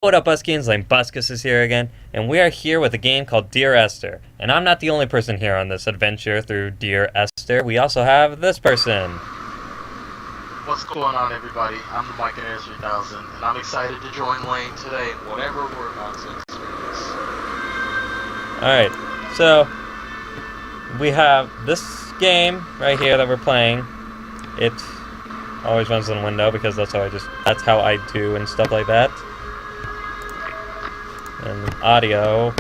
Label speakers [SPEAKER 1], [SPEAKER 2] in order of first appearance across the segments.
[SPEAKER 1] What up, Buskins? Lame Buskus is here again, and we are here with a game called Dear Esther. And I'm not the only person here on this adventure through Dear Esther. We also have this person.
[SPEAKER 2] What's going on, everybody? I'm the Mikinator3000, and I'm excited to join Lane today in whatever we're about to experience.
[SPEAKER 1] Alright, so we have this game right here that we're playing. It always runs in the window because that's how I do and stuff like that. And audio,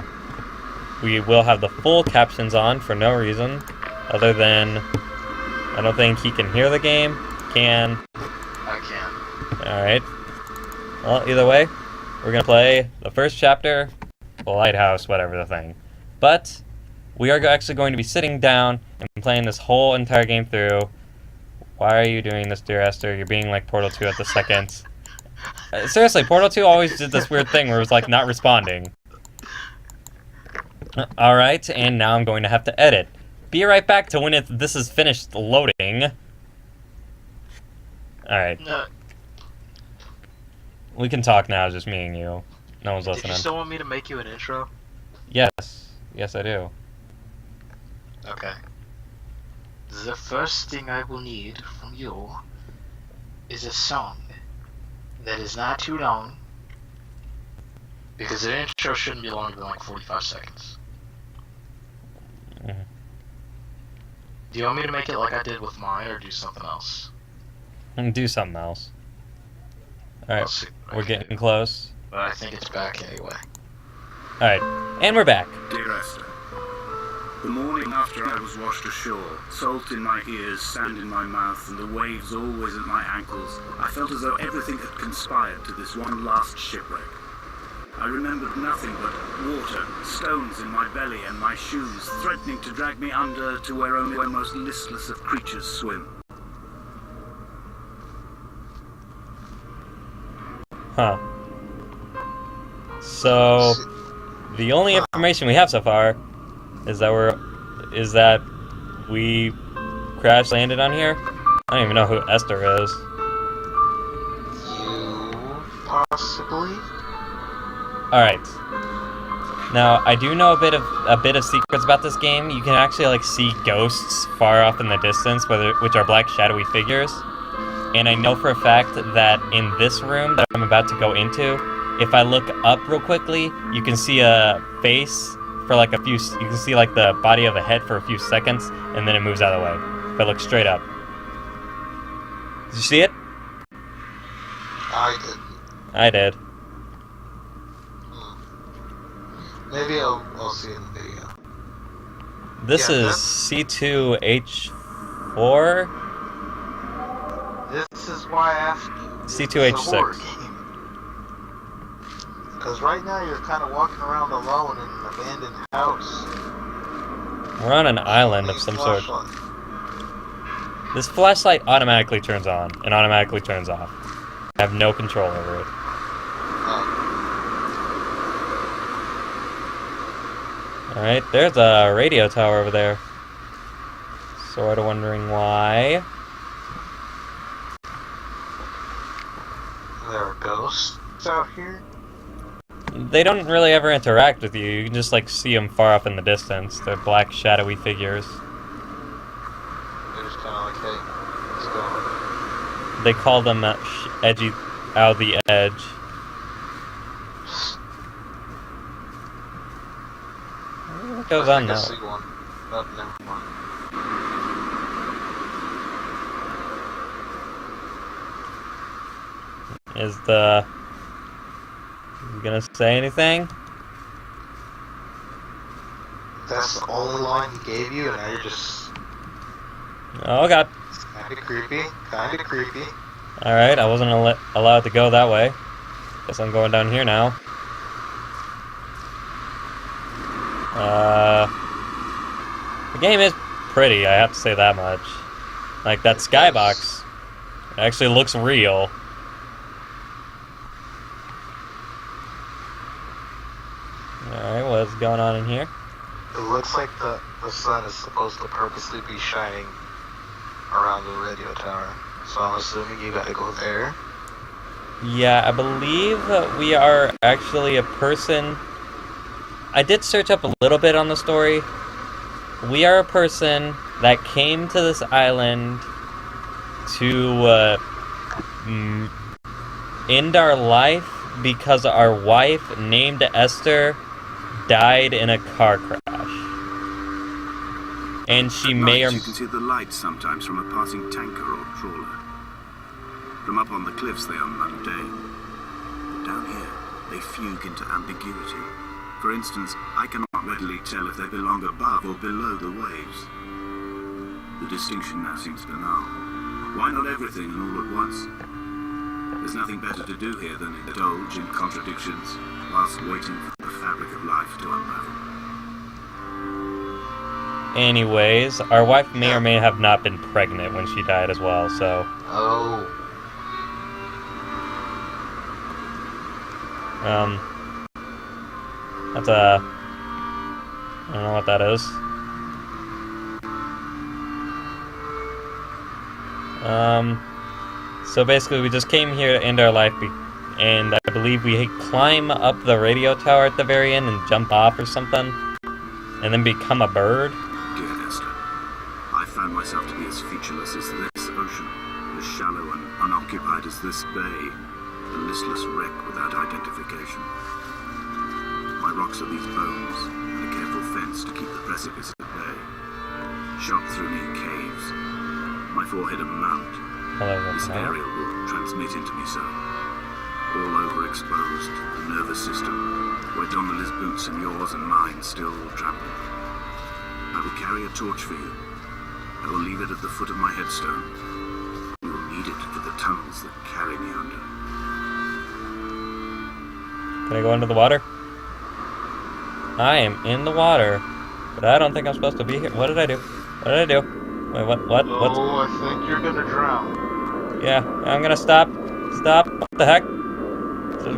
[SPEAKER 1] we will have the full captions on for no reason, other than I don't think he can hear the game. Can.
[SPEAKER 2] I can.
[SPEAKER 1] Alright. Well, either way, we're gonna play the first chapter, the lighthouse, whatever the thing. But we are actually going to be sitting down and playing this whole entire game through. Why are you doing this, Dear Esther? You're being like Portal 2 at the second. Seriously, Portal 2 always did this weird thing where it was like not responding. Alright, and now I'm going to have to edit. Be right back to when this is finished loading. Alright.
[SPEAKER 2] No.
[SPEAKER 1] We can talk now, just me and you. No one's listening.
[SPEAKER 2] Did you still want me to make you an intro?
[SPEAKER 1] Yes. Yes, I do.
[SPEAKER 2] Okay. The first thing I will need from you is a song that is not too long, because the intro shouldn't be longer than like 45 seconds.
[SPEAKER 1] Mm-hmm.
[SPEAKER 2] Do you want me to make it like I did with mine, or do something else?
[SPEAKER 1] And do something else. Alright, we're getting close.
[SPEAKER 2] But I think it's back anyway.
[SPEAKER 1] Alright, and we're back.
[SPEAKER 3] Dear Esther, the morning after I was washed ashore, salt in my ears, sand in my mouth, and the waves always at my ankles, I felt as though everything had conspired to this one last shipwreck. I remembered nothing but water, stones in my belly, and my shoes, threatening to drag me under to where only the most listless of creatures swim.
[SPEAKER 1] Huh. So, the only information we have so far is that we crash landed on here. I don't even know who Esther is.
[SPEAKER 2] You possibly?
[SPEAKER 1] Alright. Now, I do know a bit of secrets about this game. You can actually like see ghosts far off in the distance, which are black shadowy figures. And I know for a fact that in this room that I'm about to go into, if I look up real quickly, you can see a face for like you can see like the body of a head for a few seconds, and then it moves out of the way. If I look straight up. Did you see it?
[SPEAKER 2] I didn't.
[SPEAKER 1] I did.
[SPEAKER 2] Maybe I'll see it in the video.
[SPEAKER 1] This
[SPEAKER 2] Yeah,
[SPEAKER 1] is C2H4?
[SPEAKER 2] This is why I asked you.
[SPEAKER 1] C2H6.
[SPEAKER 2] Because right now you're kind of walking around alone in an abandoned house.
[SPEAKER 1] We're on an island of some sort. This flashlight automatically turns on and automatically turns off. I have no control over it. Alright, there's a radio tower over there. Sort of wondering why.
[SPEAKER 2] There are ghosts out here?
[SPEAKER 1] They don't really ever interact with you. You can just like see them far up in the distance. They're black shadowy figures.
[SPEAKER 2] They're just kind of like, hey, let's go.
[SPEAKER 1] They call them edgy out the edge. What goes on now?
[SPEAKER 2] I see one. Oh, never mind.
[SPEAKER 1] Is he gonna say anything?
[SPEAKER 2] That's the only line he gave you, and now you're just...
[SPEAKER 1] Oh god.
[SPEAKER 2] It's kinda creepy. Kinda creepy.
[SPEAKER 1] Alright, I wasn't allowed to go that way. Guess I'm going down here now. The game is pretty, I have to say that much. Like, that skybox, it actually looks real. Alright, what's going on in here?
[SPEAKER 2] It looks like the sun is supposed to purposely be shining around the radio tower. So I'm assuming you gotta go there.
[SPEAKER 1] Yeah, I believe we are actually a person. I did search up a little bit on the story. We are a person that came to this island to end our life because our wife, named Esther, died in a car crash. And she may or...
[SPEAKER 3] You can see the lights sometimes from a passing tanker or trawler. From up on the cliffs they are mundane. But down here, they fugue into ambiguity. For instance, I cannot readily tell if they belong above or below the waves. The distinction now seems banal. Why not everything and all at once? There's nothing better to do here than indulge in contradictions whilst waiting for the fabric of life to unravel.
[SPEAKER 1] Anyways, our wife may or may have not been pregnant when she died as well, so...
[SPEAKER 2] Oh.
[SPEAKER 1] That's a... I don't know what that is. So basically we just came here to end our life, and I believe we climb up the radio tower at the very end and jump off or something, and then become a bird.
[SPEAKER 3] Dear Esther, I found myself to be as featureless as this ocean, as shallow and unoccupied as this bay, a listless wreck without identification. My rocks are these bones, and a careful fence to keep the precipice at bay. Shot through near caves, my forehead a mount. This aerial will transmit into me so. All overexposed, the nervous system, where Donnelly's boots and yours and mine still trample. I will carry a torch for you. I will leave it at the foot of my headstone. You will need it for the tunnels that carry me under.
[SPEAKER 1] Can I go into the water? I am in the water, but I don't think I'm supposed to be here. What did I do? What did I do? Wait, what? What's...
[SPEAKER 2] Oh, I think you're gonna drown.
[SPEAKER 1] Yeah, I'm gonna stop. Stop. What the heck?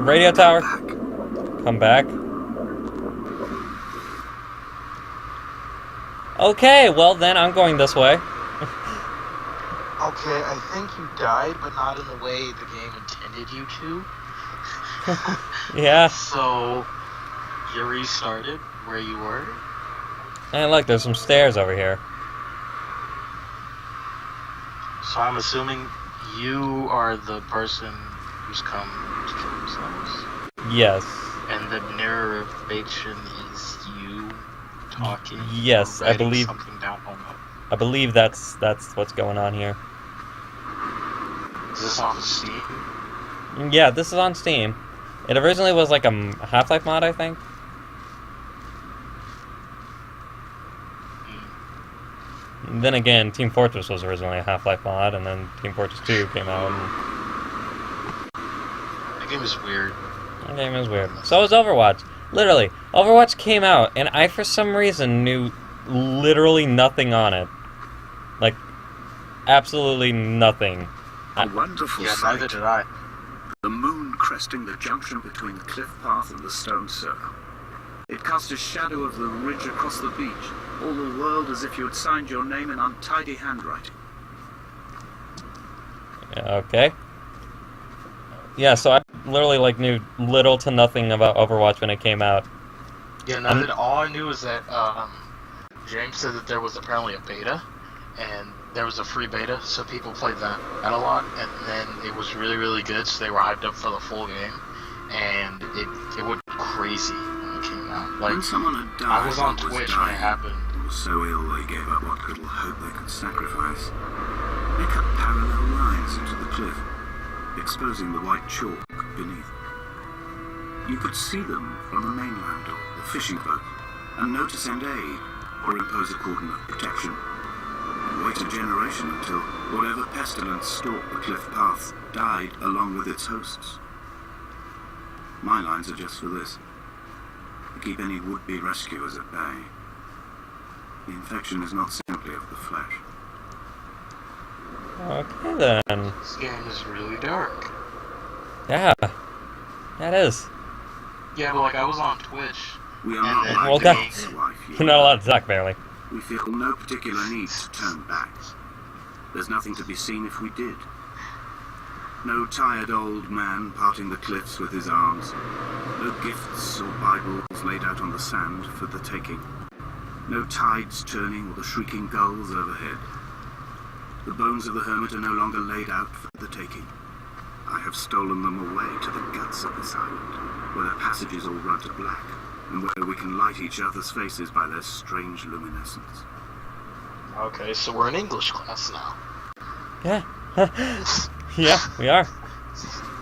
[SPEAKER 1] Radio tower. Come back. Okay, well then I'm going this way.
[SPEAKER 2] Okay, I think you died, but not in the way the game intended you to.
[SPEAKER 1] Yeah.
[SPEAKER 2] So, you restarted where you were?
[SPEAKER 1] And look, there's some stairs over here.
[SPEAKER 2] So I'm assuming you are the person who's come to kill themselves.
[SPEAKER 1] Yes.
[SPEAKER 2] And the narration is you talking.
[SPEAKER 1] Yes,
[SPEAKER 2] or
[SPEAKER 1] I
[SPEAKER 2] writing
[SPEAKER 1] believe.
[SPEAKER 2] something down on the...
[SPEAKER 1] I believe that's what's going on here.
[SPEAKER 2] Is this off of Steam?
[SPEAKER 1] Yeah, this is on Steam. It originally was like a Half-Life mod, I think. Then again, Team Fortress was originally a Half-Life mod, and then Team Fortress 2 came out. And...
[SPEAKER 2] That game is weird.
[SPEAKER 1] That game is weird. So was Overwatch. Literally, Overwatch came out, and I, for some reason, knew literally nothing on it. Like, absolutely nothing.
[SPEAKER 3] A wonderful
[SPEAKER 2] Yeah,
[SPEAKER 3] sight.
[SPEAKER 2] neither did I.
[SPEAKER 3] The moon cresting the junction between the cliff path and the stone circle. It cast a shadow of the ridge across the beach, all the world as if you had signed your name in untidy handwriting.
[SPEAKER 1] Okay. Yeah, so I literally like knew little to nothing about Overwatch when it came out.
[SPEAKER 2] Yeah, all I knew is that James said that there was apparently a beta, and there was a free beta, so people played that a lot, and then it was really, really good, so they were hyped up for the full game, and it went crazy when it came out. Like,
[SPEAKER 3] when someone had died,
[SPEAKER 2] I was on Twitch when it happened.
[SPEAKER 3] They were so ill they gave up what little hope they could sacrifice. They cut parallel lines into the cliff, exposing the white chalk beneath. You could see them from the mainland or the fishing boat, and know to send aid or impose a cordon of protection. Wait a generation until whatever pestilence stalked the cliff path died along with its hosts. My lines are just for this: to keep any would-be rescuers at bay. The infection is not simply of the flesh.
[SPEAKER 1] Okay then.
[SPEAKER 2] This game is really dark.
[SPEAKER 1] Yeah. That is.
[SPEAKER 2] Yeah, but like, I was on Twitch.
[SPEAKER 3] We are
[SPEAKER 2] And
[SPEAKER 3] not
[SPEAKER 2] then-
[SPEAKER 3] like
[SPEAKER 1] Well,
[SPEAKER 3] dogs, wife.
[SPEAKER 1] You're not allowed to talk, barely.
[SPEAKER 3] We feel no particular need to turn back. There's nothing to be seen if we did. No tired old man parting the cliffs with his arms. No gifts or Bibles laid out on the sand for the taking. No tides turning or the shrieking gulls overhead. The bones of the hermit are no longer laid out for the taking. I have stolen them away to the guts of this island, where the passages all run to black, and where we can light each other's faces by their strange luminescence.
[SPEAKER 2] Okay, so we're in English class now.
[SPEAKER 1] Yeah. Yeah, we are.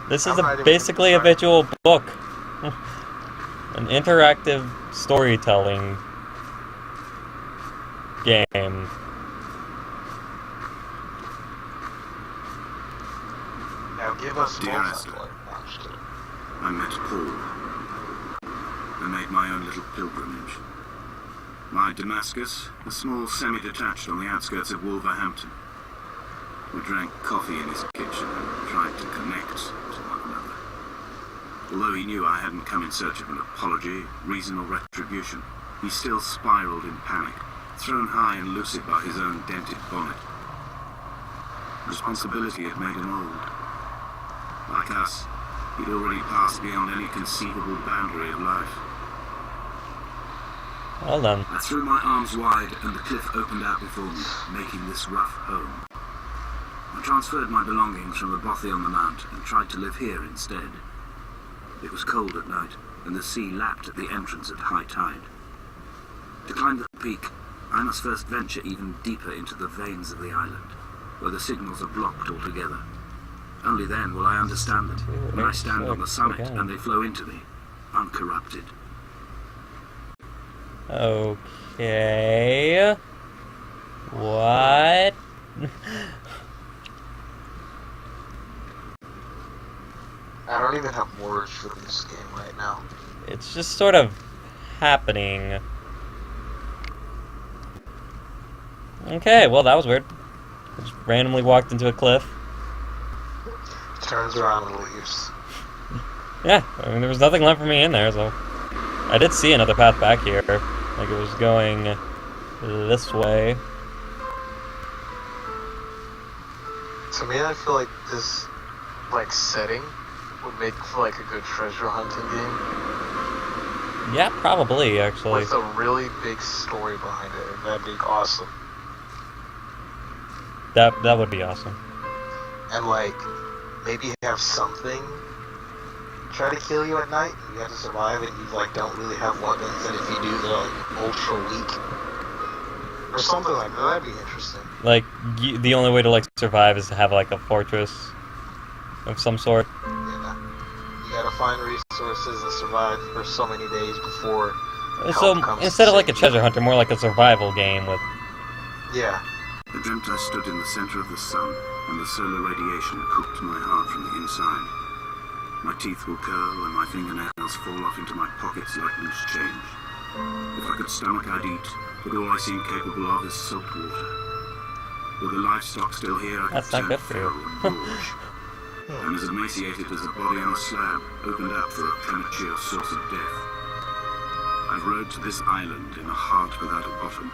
[SPEAKER 1] This is
[SPEAKER 2] I'm
[SPEAKER 1] basically a visual book. An interactive storytelling game.
[SPEAKER 2] Now give us
[SPEAKER 3] Dear
[SPEAKER 2] more
[SPEAKER 3] Esther,
[SPEAKER 2] content.
[SPEAKER 3] I met Paul. I made my own little pilgrimage. My Damascus, a small semi-detached on the outskirts of Wolverhampton. We drank coffee in his kitchen and tried to connect to one another. Although he knew I hadn't come in search of an apology, reason or retribution, he still spiraled in panic, thrown high and lucid by his own dented bonnet. Responsibility had made him old. Like us, he'd already passed beyond any conceivable boundary of life.
[SPEAKER 1] Well done.
[SPEAKER 3] I threw my arms wide and the cliff opened out before me, making this rough home. I transferred my belongings from the bothy on the mount and tried to live here instead. It was cold at night, and the sea lapped at the entrance at high tide. To climb the peak, I must first venture even deeper into the veins of the island, where the signals are blocked altogether. Only then will I understand them, when I stand on the summit and they flow into me, uncorrupted.
[SPEAKER 1] Okay. What?
[SPEAKER 2] I don't even have words for this game right now.
[SPEAKER 1] It's just sort of happening. Okay, well that was weird. I just randomly walked into a cliff.
[SPEAKER 2] Turns around and leaves.
[SPEAKER 1] Yeah, I mean there was nothing left for me in there, so... I did see another path back here. Like it was going this way.
[SPEAKER 2] To me, I feel like this, setting would make for, a good treasure hunting game.
[SPEAKER 1] Yeah, probably, actually.
[SPEAKER 2] With a really big story behind it, and that'd be awesome.
[SPEAKER 1] That would be awesome.
[SPEAKER 2] And, maybe have something try to kill you at night, and you have to survive, and you, don't really have weapons, and if you do, they're, ultra weak. Or something like that, that'd be interesting.
[SPEAKER 1] The only way to, survive is to have, a fortress of some sort.
[SPEAKER 2] Yeah. You gotta find resources and survive for so many days before
[SPEAKER 1] So,
[SPEAKER 2] help comes
[SPEAKER 1] instead
[SPEAKER 2] to
[SPEAKER 1] of, a
[SPEAKER 2] save you.
[SPEAKER 1] treasure hunter, more like a survival game with...
[SPEAKER 2] Yeah.
[SPEAKER 3] I dreamt I stood in the center of the sun, and the solar radiation cooked my heart from the inside. My teeth will curl, and my fingernails fall off into my pockets like loose change. If I could stomach, I'd eat, but all I seem capable of is salt water. With the livestock still here, I could
[SPEAKER 1] That's not
[SPEAKER 3] turn
[SPEAKER 1] good for you.
[SPEAKER 3] feral and gorge. I'm as emaciated as a body on a slab, opened up for a premature source of death. I've rode to this island in a heart without a bottom,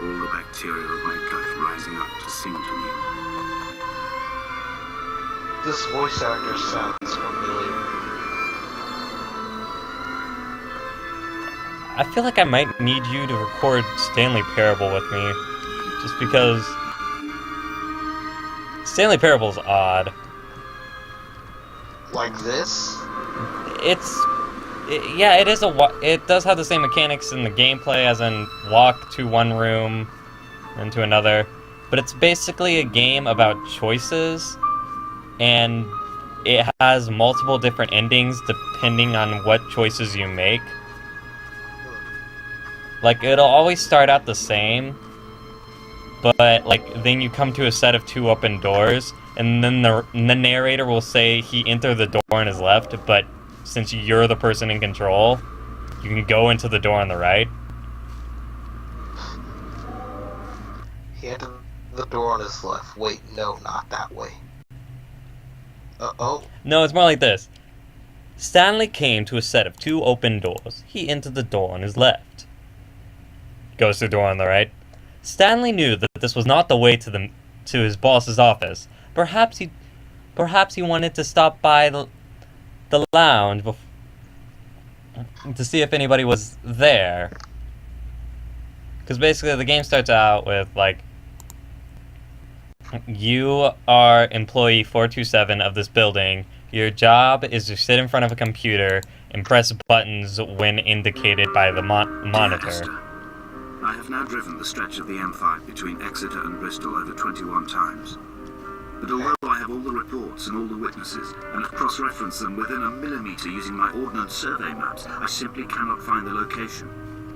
[SPEAKER 3] all the bacteria of my gut rising up to sing to me.
[SPEAKER 2] This voice actor sounds familiar.
[SPEAKER 1] I feel like I might need you to record Stanley Parable with me. Just because... Stanley Parable's odd.
[SPEAKER 2] Like this?
[SPEAKER 1] Yeah, it does have the same mechanics in the gameplay as in walk to one room and to another, but it's basically a game about choices, and it has multiple different endings depending on what choices you make. It'll always start out the same, but then you come to a set of 2 open doors, and then the narrator will say he entered the door on his left, but since you're the person in control, you can go into the door on the right.
[SPEAKER 2] He entered the door on his left. Wait, no, not that way. Uh-oh.
[SPEAKER 1] No, it's more like this. Stanley came to a set of 2 open doors. He entered the door on his left. Goes to the door on the right. Stanley knew that this was not the way to his boss's office. Perhaps perhaps he wanted to stop by the lounge to see if anybody was there. Because basically the game starts out with, like, you are employee 427 of this building. Your job is to sit in front of a computer and press buttons when indicated by the monitor.
[SPEAKER 3] Esther, I have now driven the stretch of the M5 between Exeter and Bristol over 21 times. But although I have all the reports and all the witnesses, and have cross-referenced them within a millimetre using my Ordnance Survey maps, I simply cannot find the location.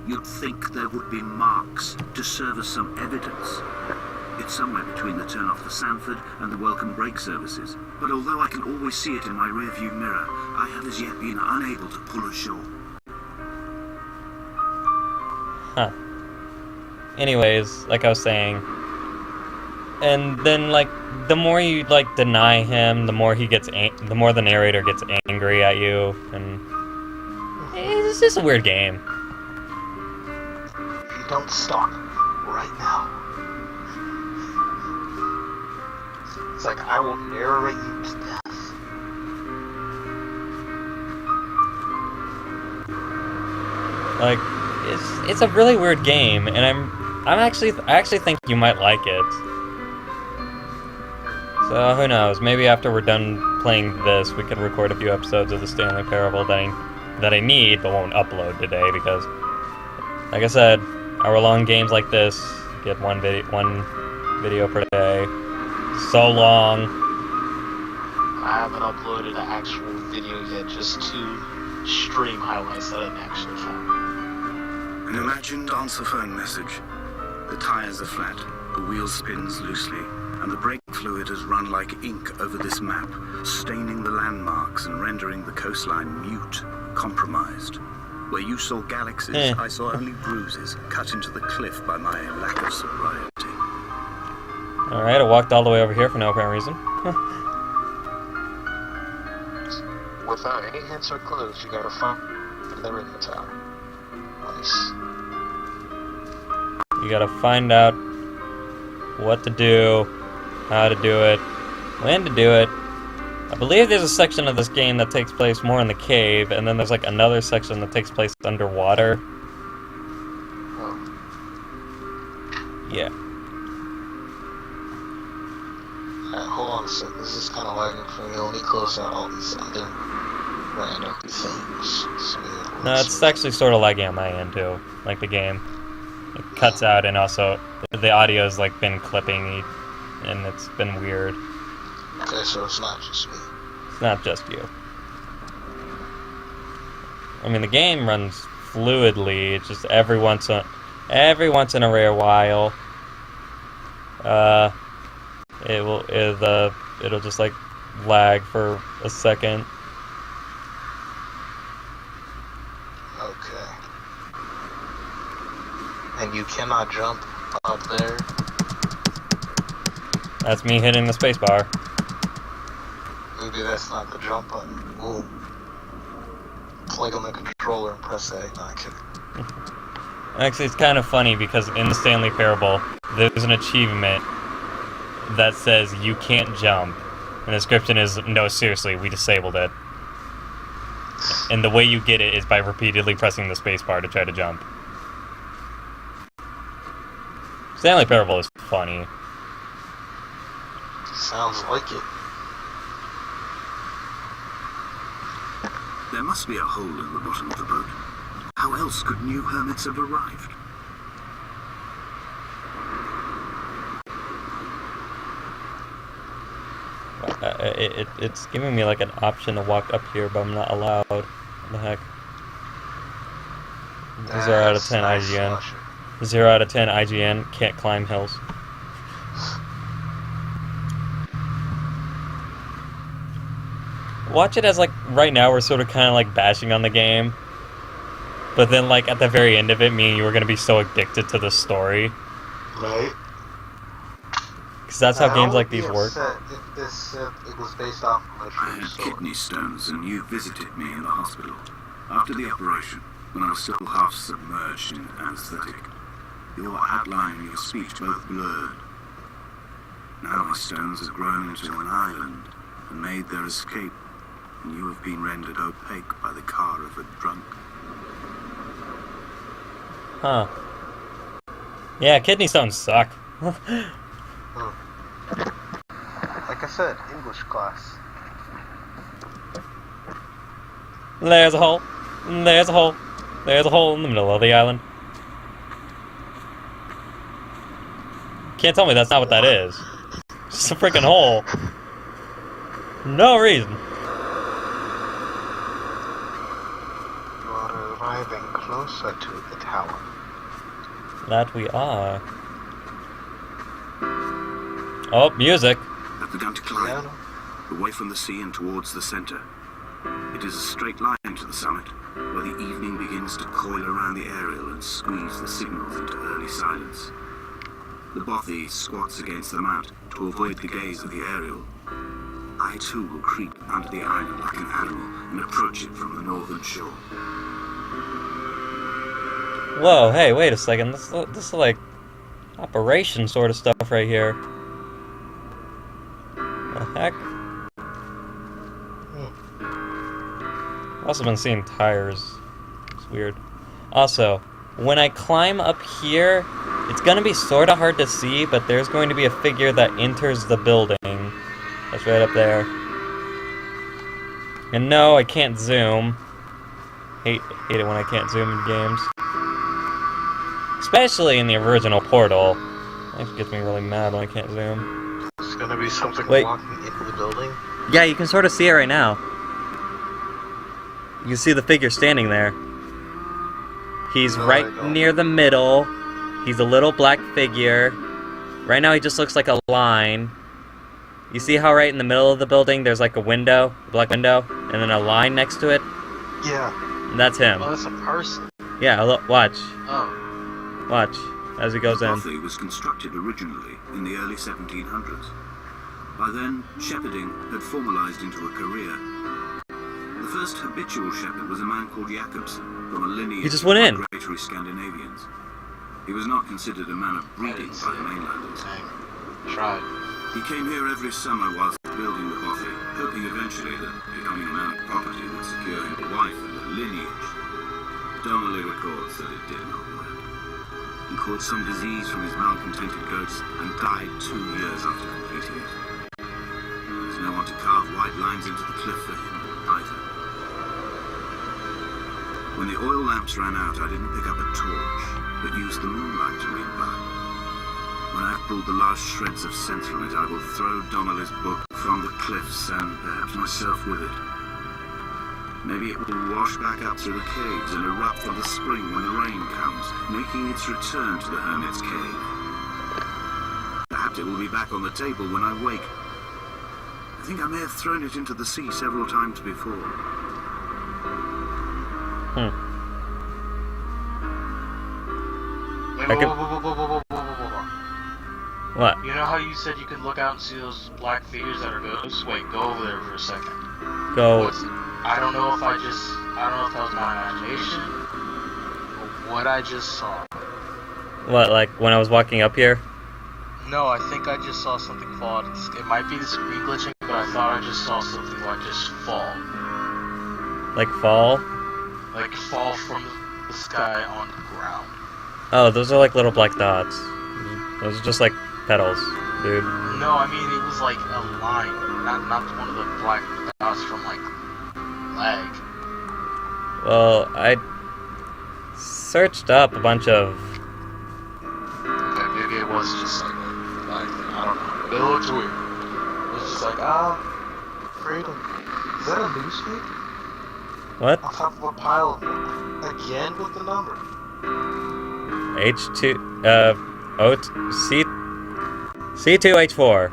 [SPEAKER 3] You'd think there would be marks to serve as some evidence. It's somewhere between the turn off the Sanford and the welcome brake services. But although I can always see it in my rearview mirror, I have as yet been unable to pull ashore.
[SPEAKER 1] Huh. Anyways, like I was saying, and then, like, the more you, like, deny him, the more he gets, the more the narrator gets angry at you, and it's just a weird game.
[SPEAKER 2] If you don't stop right now, it's like I will narrate you to death.
[SPEAKER 1] Like, it's a really weird game, and I actually think you might like it. So who knows? Maybe after we're done playing this, we could record a few episodes of the Stanley Parable that I need but won't upload today because, like I said, hour-long games like this get one video per day. So long.
[SPEAKER 2] I haven't uploaded an actual video yet, just 2 stream highlights that I didn't actually film.
[SPEAKER 3] An imagined answer phone message. The tires are flat, the wheel spins loosely, and the brake fluid has run like ink over this map, staining the landmarks and rendering the coastline mute, compromised. Where you saw galaxies, I saw only bruises cut into the cliff by my lack of sobriety.
[SPEAKER 1] Alright, I walked all the way over here for no apparent reason.
[SPEAKER 2] Without any hints or clues, you gotta find the radio tower. Nice.
[SPEAKER 1] You gotta find out what to do, how to do it, when to do it. I believe there's a section of this game that takes place more in the cave, and then there's like another section that takes place underwater.
[SPEAKER 2] Oh.
[SPEAKER 1] Yeah.
[SPEAKER 2] Hold on a sec, this is kind of lagging for me. Let me close out all these other random things.
[SPEAKER 1] No, it's actually sort of laggy on my end too, like the game. It cuts out, and also the audio's like been clipping, and it's been weird.
[SPEAKER 2] Okay, so it's not just me.
[SPEAKER 1] It's not just you. I mean, the game runs fluidly. It's just every once in a rare while, it'll just like lag for a second.
[SPEAKER 2] Okay. And you cannot jump up there.
[SPEAKER 1] That's me hitting the spacebar.
[SPEAKER 2] Maybe that's not the jump button. Ooh. Plug on the controller and press A. No, I'm kidding.
[SPEAKER 1] Actually, it's kind of funny because in the Stanley Parable, there's an achievement that says you can't jump. And the description is, no, seriously, we disabled it. And the way you get it is by repeatedly pressing the spacebar to try to jump. Stanley Parable is funny.
[SPEAKER 2] Sounds like it.
[SPEAKER 3] There must be a hole in the bottom of the boat. How else could new hermits have arrived?
[SPEAKER 1] It's giving me like an option to walk up here, but I'm not allowed. What the heck? 0 out of 10 IGN. 0 out of 10 IGN. Can't climb hills. Watch it as, like, right now we're sort of kind of like bashing on the game, but then like at the very end of it, me and you were gonna be so addicted to the story.
[SPEAKER 2] Right.
[SPEAKER 1] Because that's how games like these work.
[SPEAKER 2] If this it was based off of a
[SPEAKER 3] I
[SPEAKER 2] true
[SPEAKER 3] had
[SPEAKER 2] story.
[SPEAKER 3] kidney stones and you visited me in the hospital. After the operation, when I was still half submerged in anesthetic, your outline and your speech both blurred. Now my stones have grown into an island, and made their escape, and you have been rendered opaque by the car of a drunk.
[SPEAKER 1] Huh. Yeah, kidney stones suck.
[SPEAKER 2] Like I said, English class.
[SPEAKER 1] There's a hole. There's a hole. There's a hole in the middle of the island. Can't tell me that's not what that is. Just a freaking hole. No reason.
[SPEAKER 2] You are arriving closer to the tower.
[SPEAKER 1] That we are. Oh, music.
[SPEAKER 3] I've begun to climb, away from the sea and towards the center. It is a straight line to the summit, where the evening begins to coil around the aerial and squeeze the signals into early silence. The bothy squats against the mount to avoid the gaze of the aerial. I too will creep under the island like an animal and approach it from the northern shore.
[SPEAKER 1] Whoa, hey, wait a second. This is like operation sort of stuff right here. The heck? I've also been seeing tires. It's weird. Also, when I climb up here, it's gonna be sort of hard to see, but there's going to be a figure that enters the building. That's right up there. And no, I can't zoom. Hate it when I can't zoom in games. Especially in the original Portal. That gets me really mad when I can't zoom.
[SPEAKER 2] There's gonna be something
[SPEAKER 1] Wait.
[SPEAKER 2] walking into the building.
[SPEAKER 1] Yeah, you can sort of see it right now. You can see the figure standing there. He's right near the middle. He's a little black figure. Right now he just looks like a line. You see how right in the middle of the building there's like a window, a black window, and then a line next to it?
[SPEAKER 2] Yeah.
[SPEAKER 1] And that's him.
[SPEAKER 2] Oh, that's a person.
[SPEAKER 1] Yeah, look, watch.
[SPEAKER 2] Oh.
[SPEAKER 1] Watch as he goes
[SPEAKER 3] The
[SPEAKER 1] in.
[SPEAKER 3] bothy was constructed originally in the early 1700s. By then, shepherding had formalized into a career. The first habitual shepherd was a man called Jacobsen, from a lineage
[SPEAKER 1] He just went in.
[SPEAKER 3] of migratory Scandinavians. He was not considered a man of breeding by the mainlanders.
[SPEAKER 2] Dang. Tried.
[SPEAKER 3] He came here every summer whilst building the bothy, hoping eventually that becoming a man of property would secure him a wife and a lineage. Donnelly records that it did not work. He caught some disease from his malcontented goats and died 2 years after completing it. There was no one to carve white lines into the cliff for him either. When the oil lamps ran out, I didn't pick up a torch, but used the moonlight to read by. When I've pulled the last shreds of sense from it, I will throw Donnelly's book from the cliffs and perhaps myself with it. Maybe it will wash back up through the caves and erupt from the spring when the rain comes, making its return to the hermit's cave. Perhaps it will be back on the table when I wake. I think I may have thrown it into the sea several times before.
[SPEAKER 2] Wait,
[SPEAKER 1] I could-
[SPEAKER 2] whoa.
[SPEAKER 1] What?
[SPEAKER 2] You know how you said you could look out and see those black figures that are ghosts? Wait, go over there for a second.
[SPEAKER 1] Go.
[SPEAKER 2] I don't know if that was my imagination, or what I just saw.
[SPEAKER 1] What, like when I was walking up here?
[SPEAKER 2] No, I think I just saw something fall. It might be the screen glitching, but I thought I just saw something like just fall.
[SPEAKER 1] Like fall?
[SPEAKER 2] Like fall from the sky on the ground.
[SPEAKER 1] Oh, those are like little black dots. Those are just like petals, dude.
[SPEAKER 2] No, I mean it was like a line, not one of the black dots from like leg.
[SPEAKER 1] Well, I searched up a bunch of...
[SPEAKER 2] Okay, maybe it was just like I don't know. It looked weird. It was just like freedom. Is that a newspaper?
[SPEAKER 1] What?
[SPEAKER 2] On top of a pile of them. Again with the number.
[SPEAKER 1] C2H4.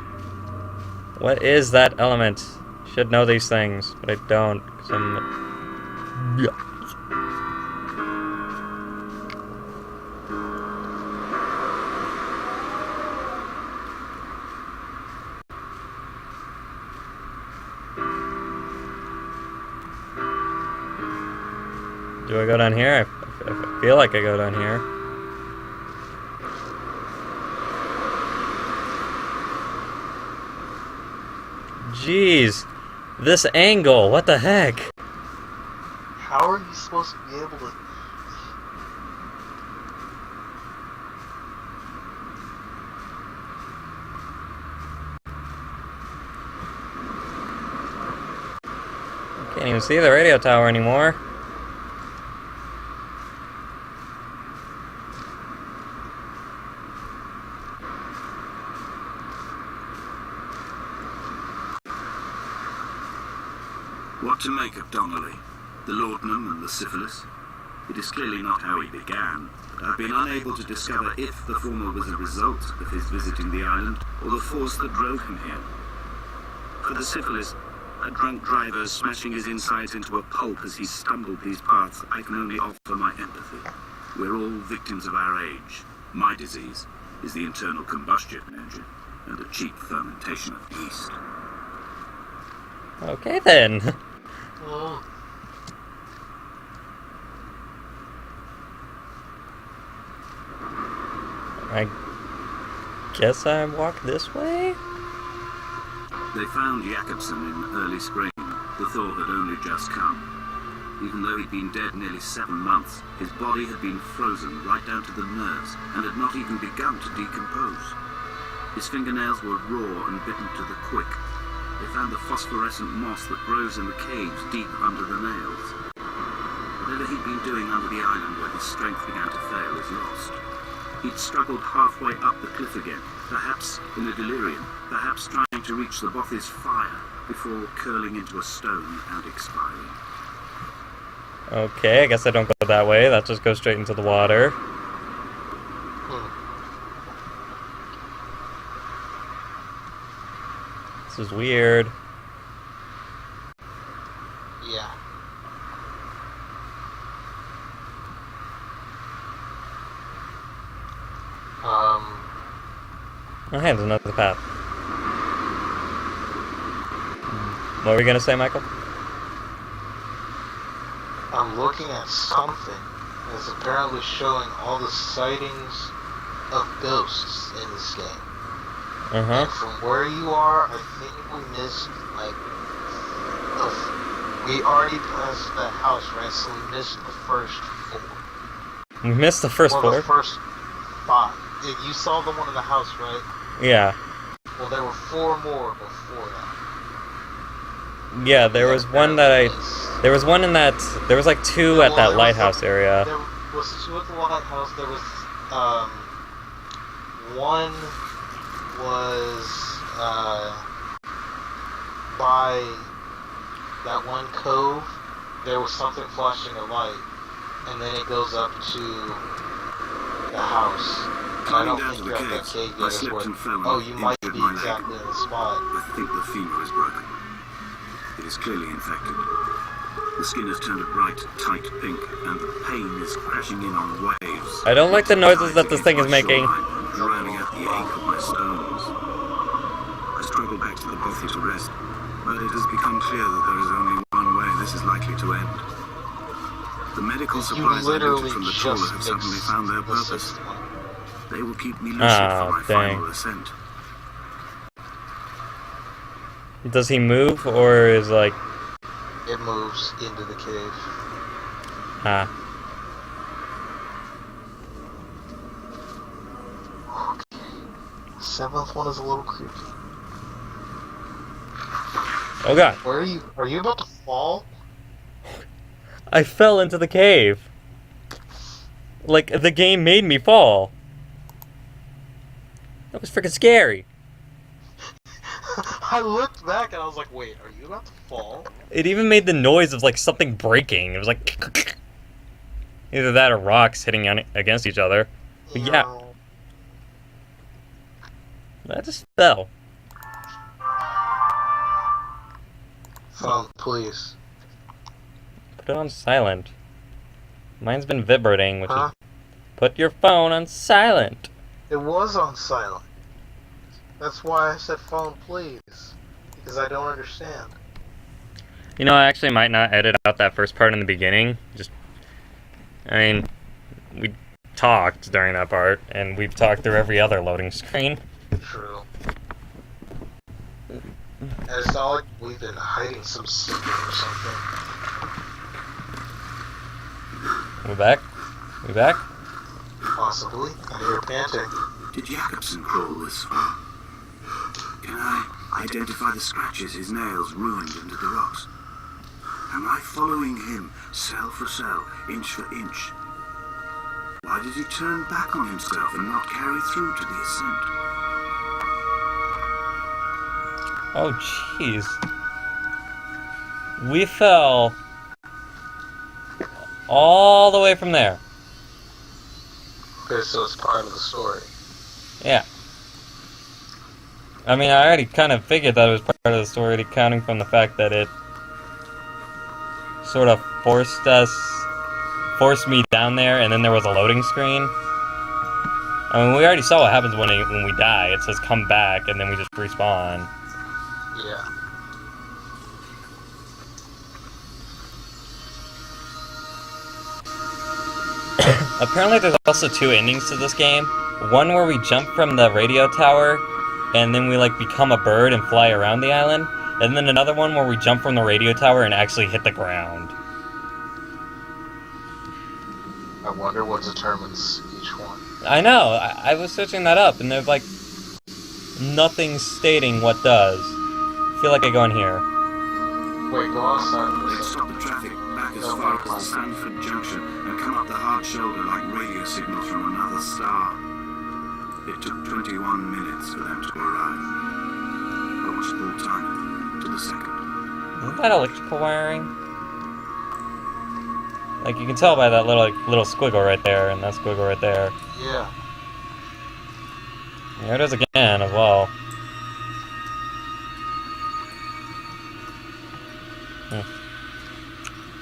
[SPEAKER 1] What is that element? Should know these things, but I don't, 'cause I'm... Yeah. Do I go down here? I feel like I go down here. Jeez. This angle, what the heck?
[SPEAKER 2] How are you supposed to be able to...
[SPEAKER 1] Can't even see the radio tower anymore.
[SPEAKER 3] What to make of Donnelly, the laudanum and the syphilis? It is clearly not how he began, but I've been unable to discover if the former was a result of his visiting the island or the force that drove him here. For the syphilis, a drunk driver smashing his insides into a pulp as he stumbled these paths, I can only offer my empathy. We're all victims of our age. My disease is the internal combustion engine and the cheap fermentation of yeast.
[SPEAKER 1] Okay then.
[SPEAKER 2] Oh.
[SPEAKER 1] I guess I walk this way?
[SPEAKER 3] They found Jakobsen in early spring. The thaw had only just come. Even though he'd been dead nearly 7 months, his body had been frozen right down to the nerves and had not even begun to decompose. His fingernails were raw and bitten to the quick. They found the phosphorescent moss that grows in the caves deep under the nails. Whatever he'd been doing under the island where his strength began to fail is lost. He'd struggled halfway up the cliff again, perhaps in a delirium, perhaps trying to reach the Bothy's fire before curling into a stone and expiring.
[SPEAKER 1] Okay, I guess I don't go that way. That just goes straight into the water. This is weird.
[SPEAKER 2] Yeah.
[SPEAKER 1] Oh, hey, there's another path. What were you gonna say, Michael?
[SPEAKER 2] I'm looking at something that's apparently showing all the sightings of ghosts in this game.
[SPEAKER 1] Uh-huh.
[SPEAKER 2] And from where you are, I think we missed, like, we already passed that house, right? So we missed the first 4.
[SPEAKER 1] We missed the first 4?
[SPEAKER 2] The first 5. You saw the one in the house, right?
[SPEAKER 1] Yeah.
[SPEAKER 2] Well, there were 4 more before that.
[SPEAKER 1] Yeah, there was one that there was one in that, there was like 2 at that lighthouse area.
[SPEAKER 2] There was 2 at the lighthouse, there was, one was, by that one cove, there was something flashing a light, and then it goes up to the house. And I don't think you're at that cave yet as well. Oh, you might be exactly in the spot.
[SPEAKER 3] I think the femur is broken. It is clearly infected. The skin has turned a bright, tight pink, and the pain is crashing in on waves.
[SPEAKER 1] I don't like the noises that this thing is making.
[SPEAKER 3] Drowning out the ache of my stones. I struggle back to the Bothy to rest, but it has become clear that there is only one way this is likely to end. The medical supplies I looted from the trawler have suddenly found their purpose. They will keep me lucid for my final ascent.
[SPEAKER 1] Does he move, or is like...
[SPEAKER 2] It moves into the cave.
[SPEAKER 1] Ah.
[SPEAKER 2] Okay. 7th one is a little creepy.
[SPEAKER 1] Oh god.
[SPEAKER 2] Where are you? Are you about to fall?
[SPEAKER 1] I fell into the cave. Like, the game made me fall. That was freaking scary.
[SPEAKER 2] I looked back and I was like, wait, are you about to fall?
[SPEAKER 1] It even made the noise of like something breaking. It was like either that or rocks hitting against each other. But yeah, I just fell.
[SPEAKER 2] Phone, please.
[SPEAKER 1] Put it on silent. Mine's been vibrating, which is... Put your phone on silent.
[SPEAKER 2] It was on silent. That's why I said phone, please. Because I don't understand.
[SPEAKER 1] You know, I actually might not edit out that first part in the beginning. I mean, we talked during that part, and we've talked through every other loading screen.
[SPEAKER 2] True. And it's not like we've been hiding some secret or something.
[SPEAKER 1] We back? We back?
[SPEAKER 2] Possibly. I hear panting.
[SPEAKER 3] Did Jakobsen crawl this far? Can I identify the scratches his nails ruined into the rocks? Am I following him, cell for cell, inch for inch? Why did he turn back on himself and not carry through to the ascent?
[SPEAKER 1] Oh, jeez. We fell all the way from there.
[SPEAKER 2] Okay, so it's part of the story.
[SPEAKER 1] Yeah. I mean, I already kind of figured that it was part of the story, accounting from the fact that it sort of forced me down there, and then there was a loading screen. I mean, we already saw what happens when we die. It says come back, and then we just respawn.
[SPEAKER 2] Yeah.
[SPEAKER 1] Apparently there's also two endings to this game. One where we jump from the radio tower, and then we, like, become a bird and fly around the island. And then another one where we jump from the radio tower and actually hit the ground.
[SPEAKER 2] I wonder what determines each one.
[SPEAKER 1] I know, I was searching that up, and there's, like, nothing stating what does. I feel like I go in here.
[SPEAKER 2] Wait, go outside.
[SPEAKER 3] Let's stop the traffic back as far as the Sanford Junction and come up the hard shoulder like radio signals from another star. It took 21 minutes for them to arrive. Almost full time to the second.
[SPEAKER 1] Isn't that electrical wiring? Like, you can tell by that little squiggle right there, and that squiggle right there.
[SPEAKER 2] Yeah.
[SPEAKER 1] There it is again, as well.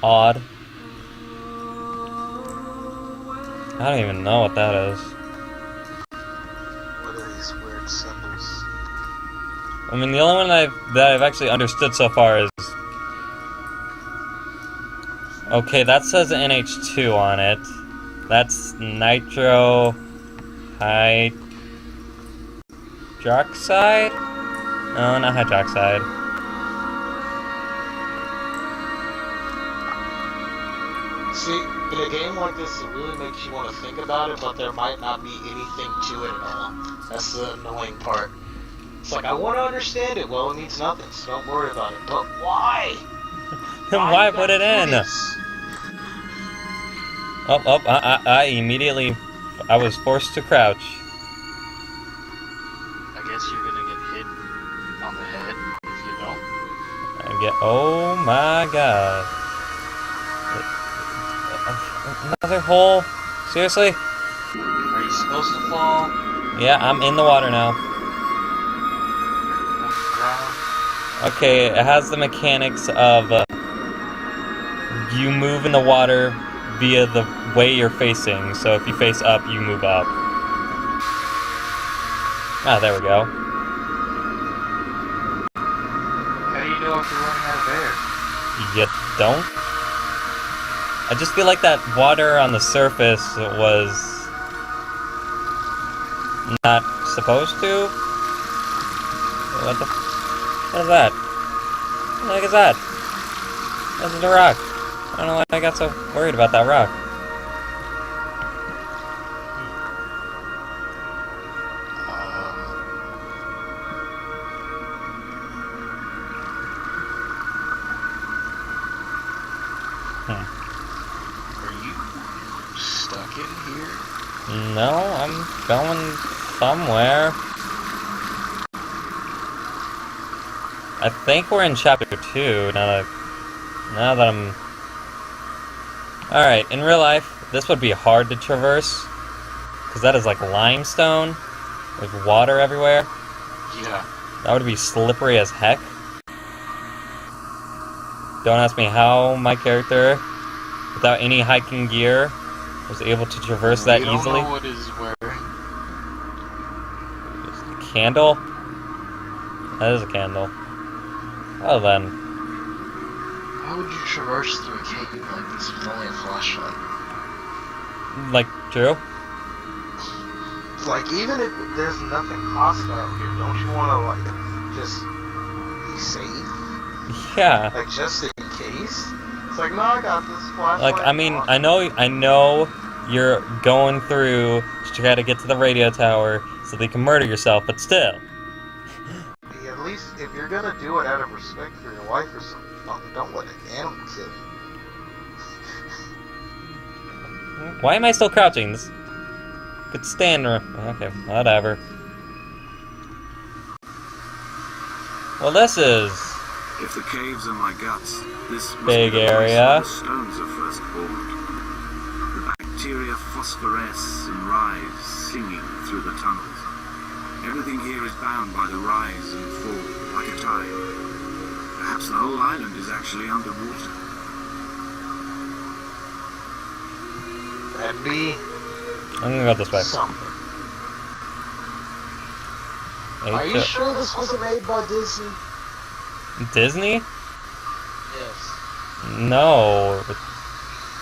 [SPEAKER 1] Odd. I don't even know what that is.
[SPEAKER 2] What are these weird symbols?
[SPEAKER 1] I mean, the only one that I've actually understood so far is... Okay, that says NH2 on it. That's nitro... hydroxide? No, not hydroxide.
[SPEAKER 2] See, in a game like this, it really makes you want to think about it, but there might not be anything to it at all. That's the annoying part. It's like, I want to understand it. Well, it means nothing, so don't worry about it. But why?
[SPEAKER 1] Why put it in? I immediately... I was forced to crouch.
[SPEAKER 2] I guess you're gonna get hit on the head if you don't.
[SPEAKER 1] Oh my god. Another hole? Seriously?
[SPEAKER 2] Are you supposed to fall?
[SPEAKER 1] Yeah, I'm in the water now. Okay, it has the mechanics of you move in the water via the way you're facing. So if you face up, you move up. Ah, there we go.
[SPEAKER 2] How do you know if you're running out of air?
[SPEAKER 1] You don't? I just feel like that water on the surface was not supposed to. What is that? What the heck is that? This is a rock. I don't know why I got so worried about that rock.
[SPEAKER 2] Are you stuck in here?
[SPEAKER 1] No, I'm going somewhere. I think we're in chapter 2 now that I'm... Alright, in real life, this would be hard to traverse. Because that is like limestone with water everywhere.
[SPEAKER 2] Yeah.
[SPEAKER 1] That would be slippery as heck. Don't ask me how my character, without any hiking gear, was able to traverse that easily.
[SPEAKER 2] You don't know what he's wearing.
[SPEAKER 1] Just a candle? That is a candle. Well then.
[SPEAKER 2] How would you traverse through a cave like this with only a flashlight?
[SPEAKER 1] Like, true?
[SPEAKER 2] Like, even if there's nothing hostile here, don't you want to, like, just be safe.
[SPEAKER 1] Yeah.
[SPEAKER 2] Like, just in case. It's like, no, I got this flashlight.
[SPEAKER 1] Like, I mean, I know you're going through to try to get to the radio tower so that you can murder yourself, but still.
[SPEAKER 2] At least, if you're gonna do it out of respect for your wife or something, don't let an animal kill you.
[SPEAKER 1] Why am I still crouching? This could stand. Okay, whatever. Well, this is
[SPEAKER 3] If the caves are my guts, this must
[SPEAKER 1] big
[SPEAKER 3] be the place
[SPEAKER 1] area.
[SPEAKER 3] where the stones are first formed. The bacteria phosphoresce and rise, singing through the tunnels. Everything here is bound by the rise and fall, like a tide. Perhaps the whole island is actually underwater.
[SPEAKER 2] That'd be
[SPEAKER 1] I'm gonna go this way.
[SPEAKER 2] something.
[SPEAKER 1] Eight
[SPEAKER 2] Are you
[SPEAKER 1] to-
[SPEAKER 2] sure this wasn't made by Disney?
[SPEAKER 1] Disney?
[SPEAKER 2] Yes.
[SPEAKER 1] No, it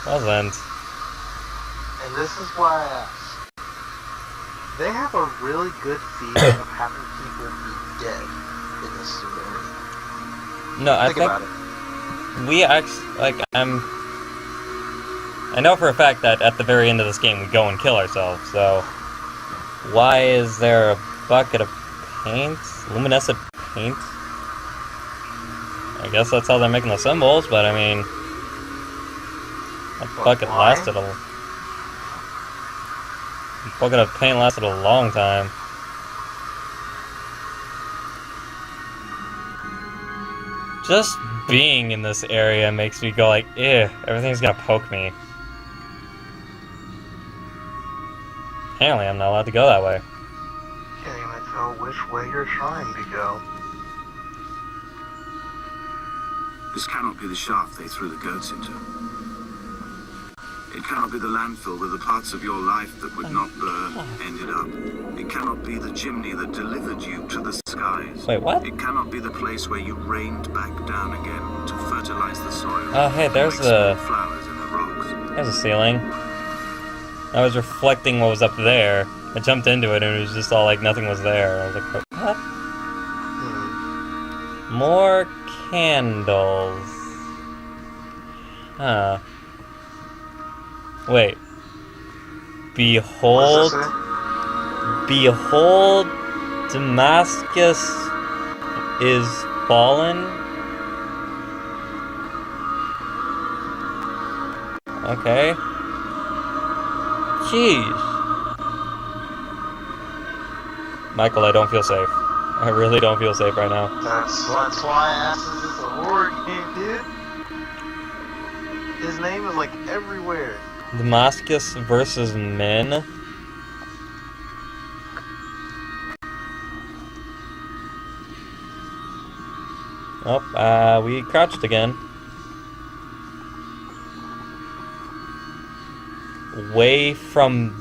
[SPEAKER 1] wasn't.
[SPEAKER 2] And this is why I asked. They have a really good feeling of having people be dead in this scenario.
[SPEAKER 1] No, I
[SPEAKER 2] Think
[SPEAKER 1] think
[SPEAKER 2] about it.
[SPEAKER 1] we actually I know for a fact that at the very end of this game we go and kill ourselves. So why is there a bucket of paint? Luminescent paint? I guess that's how they're making the symbols, but I mean, that bucket
[SPEAKER 2] why?
[SPEAKER 1] lasted a bucket of paint lasted a long time. Just being in this area makes me go like, ew, everything's gonna poke me. Apparently I'm not allowed to go that way.
[SPEAKER 2] Can't even tell which way you're trying to go.
[SPEAKER 3] This cannot be the shaft they threw the goats into. It cannot be the landfill where the parts of your life that would not burn ended up. It cannot be the chimney that delivered you to the skies.
[SPEAKER 1] Wait, what?
[SPEAKER 3] It cannot be the place where you rained back down again to fertilize the soil.
[SPEAKER 1] Oh, hey, there's
[SPEAKER 3] and make small
[SPEAKER 1] the-
[SPEAKER 3] flowers in the rocks.
[SPEAKER 1] There's a ceiling. I was reflecting what was up there. I jumped into it and it was just all like nothing was there. I was like, what? More candles. Huh. Wait. Behold.
[SPEAKER 2] What does it say?
[SPEAKER 1] Behold, Damascus is fallen. Okay. Jeez. Michael, I don't feel safe. I really don't feel safe right now.
[SPEAKER 2] That's why I asked, is this a horror game, dude? His name is like everywhere.
[SPEAKER 1] Damascus versus men. Oh, we crouched again. Away from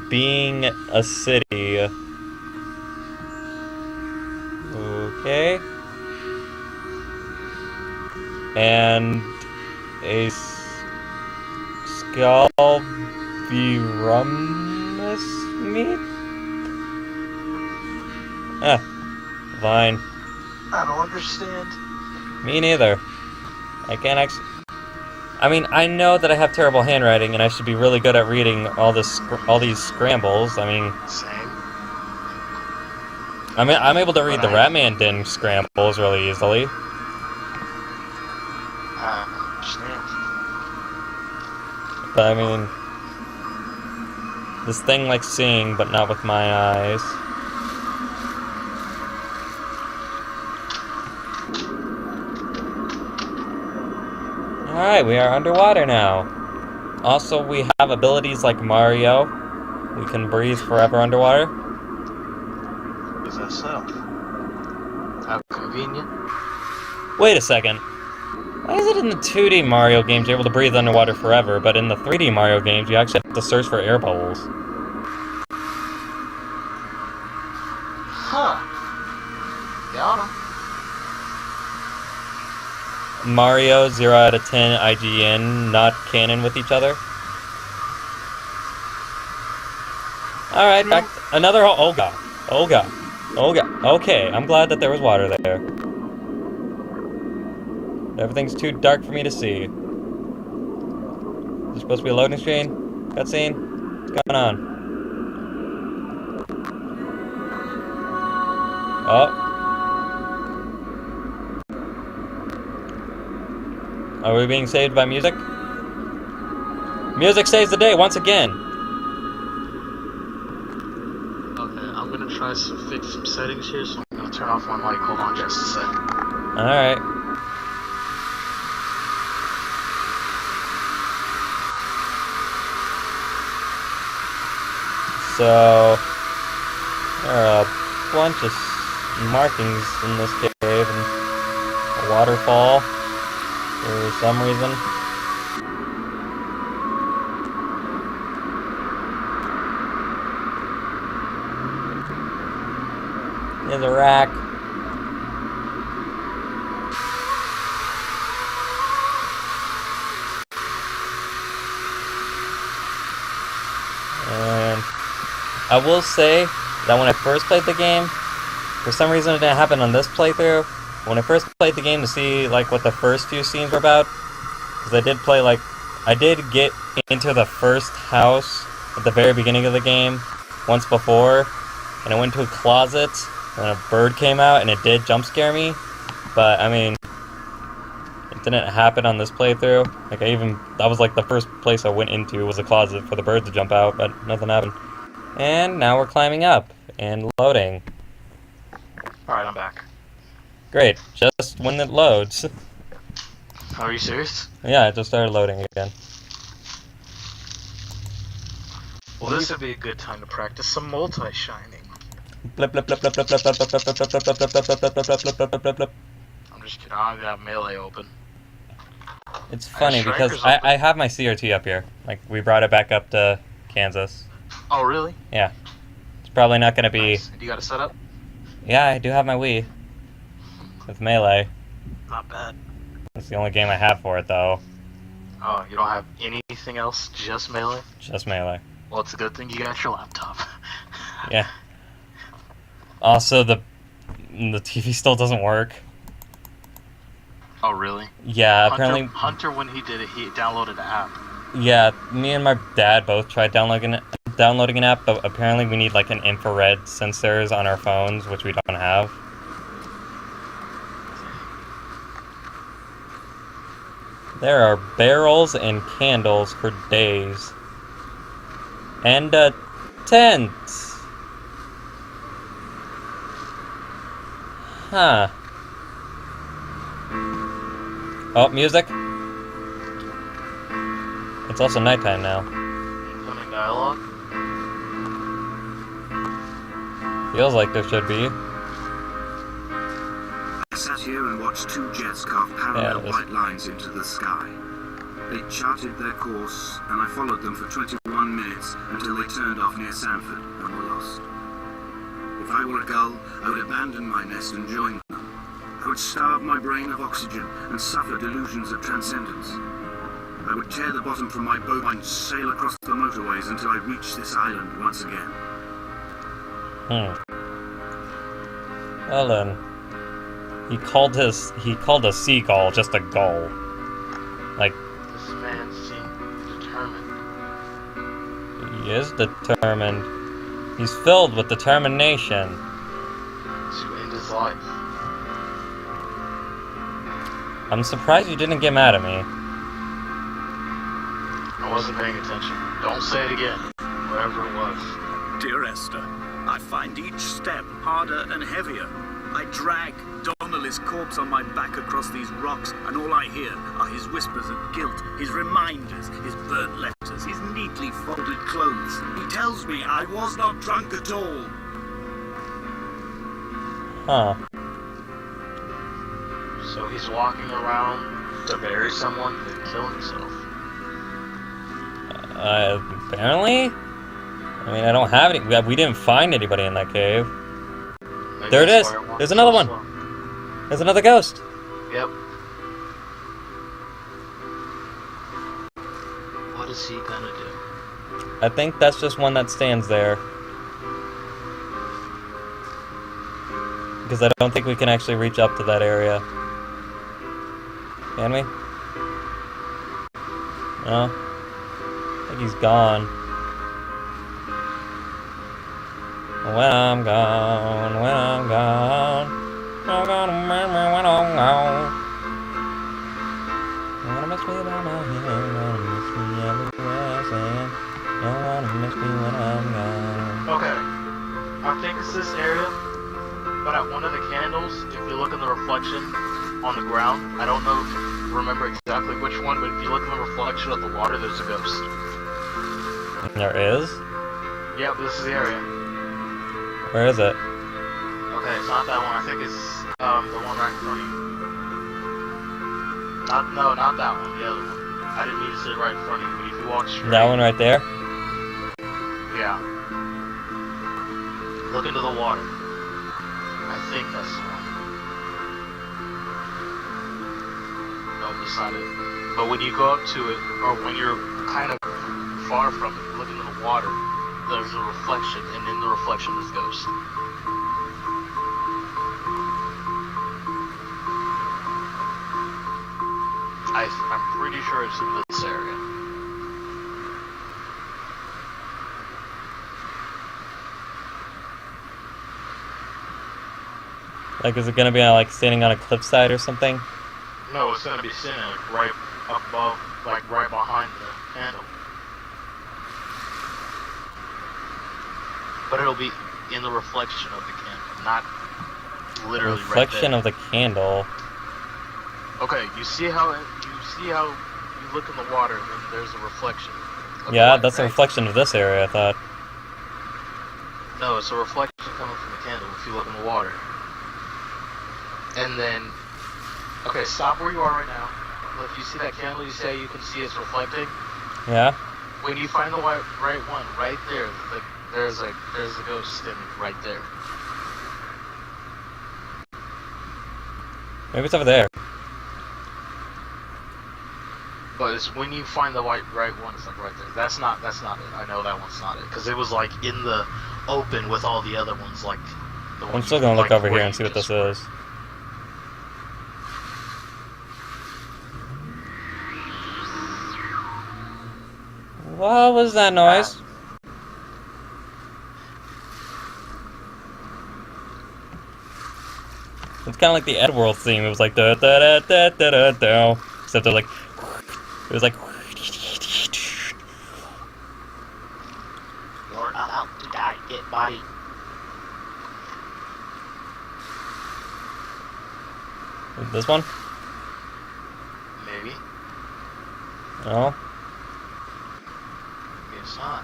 [SPEAKER 1] being a city. Okay. And a Scalvirumus meat? Ah, fine.
[SPEAKER 2] I don't understand.
[SPEAKER 1] Me neither. I can't actually... I mean, I know that I have terrible handwriting and I should be really good at reading all these scrambles. I mean,
[SPEAKER 2] Same.
[SPEAKER 1] I'm able to read the Ratman Den scrambles really easily.
[SPEAKER 2] I understand.
[SPEAKER 1] But I mean, this thing likes seeing, but not with my eyes. Alright, we are underwater now. Also, we have abilities like Mario. We can breathe forever underwater.
[SPEAKER 2] Is that so? How convenient.
[SPEAKER 1] Wait a second. Why is it in the 2D Mario games you're able to breathe underwater forever, but in the 3D Mario games you actually have to search for air bubbles?
[SPEAKER 2] Huh. Got him.
[SPEAKER 1] Mario, 0 out of 10, IGN, not canon with each other. Alright, back... Another... Oh god. Oh god. Okay, I'm glad that there was water there. Everything's too dark for me to see. Is there supposed to be a loading screen? Cutscene? What's going on? Oh. Are we being saved by music? Music saves the day once again.
[SPEAKER 2] Okay, I'm gonna try to fix some settings here, so I'm gonna turn off my mic. Hold on just a sec.
[SPEAKER 1] Alright. So, there are a bunch of markings in this cave and a waterfall for some reason. There's a rack. And I will say that when I first played the game, for some reason it didn't happen on this playthrough. When I first played the game to see like what the first few scenes were about, because I did play I did get into the first house at the very beginning of the game once before, and I went to a closet and a bird came out and it did jump scare me, but I mean, it didn't happen on this playthrough. Like that was like the first place I went into was a closet for the bird to jump out, but nothing happened. And now we're climbing up and loading.
[SPEAKER 2] Alright, I'm back.
[SPEAKER 1] Great, just when it loads.
[SPEAKER 2] Are you serious?
[SPEAKER 1] Yeah, it just started loading again.
[SPEAKER 2] Well, this would be a good time to practice some multi-shining.
[SPEAKER 1] Blip blip blip blip blip blip blip blip blip blip blip blip blip blip blip blip blip blip blip blip.
[SPEAKER 2] I'm just kidding, I got Melee open.
[SPEAKER 1] It's funny because I have my CRT up here. Like, we brought it back up to Kansas.
[SPEAKER 2] Oh, really?
[SPEAKER 1] Yeah. It's probably not gonna be...
[SPEAKER 2] Nice. Do you got it set up?
[SPEAKER 1] Yeah, I do have my Wii. With Melee.
[SPEAKER 2] Not bad.
[SPEAKER 1] That's the only game I have for it, though.
[SPEAKER 2] Oh, you don't have anything else? Just Melee?
[SPEAKER 1] Just Melee.
[SPEAKER 2] Well, it's a good thing you got your laptop.
[SPEAKER 1] Yeah. Also, the TV still doesn't work.
[SPEAKER 2] Oh, really?
[SPEAKER 1] Yeah, apparently...
[SPEAKER 2] Hunter, when he did it, he downloaded the app.
[SPEAKER 1] Yeah, me and my dad both tried downloading an app, but apparently we need like an infrared sensors on our phones, which we don't have. There are barrels and candles for days. And a tent! Huh. Oh, music. It's also nighttime now.
[SPEAKER 2] Incoming dialogue?
[SPEAKER 1] Feels like there should be.
[SPEAKER 3] I sat here and watched two jets carve parallel white lines into the sky. They charted their course, and I followed them for 21 minutes until they turned off near Sanford and were lost. If I were a gull, I would abandon my nest and join them. I would starve my brain of oxygen and suffer delusions of transcendence. I would tear the bottom from my boat and sail across the motorways until I reached this island once again.
[SPEAKER 1] Well then, he called a seagull just a gull. Like,
[SPEAKER 2] this man seemed determined.
[SPEAKER 1] He is determined. He's filled with determination.
[SPEAKER 2] To end his life.
[SPEAKER 1] I'm surprised you didn't get mad at me.
[SPEAKER 2] I wasn't paying attention. Don't say it again. Wherever it was.
[SPEAKER 3] Dear Esther, I find each step harder and heavier. I drag Donnelly's corpse on my back across these rocks, and all I hear are his whispers of guilt, his reminders, his burnt letters, his neatly folded clothes. He tells me I was not drunk at all.
[SPEAKER 1] Huh.
[SPEAKER 2] So he's walking around to bury someone and then kill himself.
[SPEAKER 1] Apparently? I mean, I don't have any. We didn't find anybody in that cave.
[SPEAKER 2] Maybe
[SPEAKER 1] There it
[SPEAKER 2] that's
[SPEAKER 1] is.
[SPEAKER 2] why walks
[SPEAKER 1] There's another
[SPEAKER 2] so
[SPEAKER 1] one.
[SPEAKER 2] slow.
[SPEAKER 1] There's another ghost.
[SPEAKER 2] Yep. What is he gonna do?
[SPEAKER 1] I think that's just one that stands there. Because I don't think we can actually reach up to that area. Can we? No? I think he's gone. When I'm gone, I'm gonna remember when I'm gone. You wanna miss me when I'm here, you wanna miss me everywhere, saying, you wanna miss me when I'm gone.
[SPEAKER 2] Okay, I think it's this area, but at one of the candles, if you look in the reflection on the ground, I don't remember exactly which one, but if you look in the reflection of the water, there's a ghost.
[SPEAKER 1] There is?
[SPEAKER 2] Yep, this is the area.
[SPEAKER 1] Where is it?
[SPEAKER 2] Okay, it's not that one. I think it's the one right in front of you. Not that one. The other one. I didn't mean to say right in front of you, but if you walk straight.
[SPEAKER 1] That one right there?
[SPEAKER 2] Yeah. Look into the water. I think that's the one. No, that's not it. But when you go up to it, or when you're kind of far from it, look into the water, there's a reflection, and in the reflection is ghost. I'm pretty sure it's in this area.
[SPEAKER 1] Like, is it gonna be like standing on a cliffside or something?
[SPEAKER 2] No, it's gonna be sitting like right above, like right behind the candle. But it'll be in the reflection of the candle, not literally
[SPEAKER 1] Reflection
[SPEAKER 2] right
[SPEAKER 1] of the candle.
[SPEAKER 2] Okay, you see how you look in the water and then there's a reflection.
[SPEAKER 1] Yeah,
[SPEAKER 2] light,
[SPEAKER 1] that's
[SPEAKER 2] right?
[SPEAKER 1] a reflection of this area, I thought.
[SPEAKER 2] No, it's a reflection coming from the candle if you look in the water. And then, okay, stop where you are right now. If you see that candle, you say you can see it's reflecting.
[SPEAKER 1] Yeah?
[SPEAKER 2] When you find the right one, right there, there's a ghost standing right there.
[SPEAKER 1] Maybe it's over there.
[SPEAKER 2] But it's when you find the right one, it's like right there. That's not it. I know that one's not it because it was like in the open with all the other ones. Like the one
[SPEAKER 1] I'm still gonna look over here and see what this is. What was that noise? It's kind of like the Edworld theme. It was like da da da da da da da. Except it was like, it was like.
[SPEAKER 2] You're not out to die, get body.
[SPEAKER 1] This one?
[SPEAKER 2] Maybe.
[SPEAKER 1] No.
[SPEAKER 2] Maybe it's not.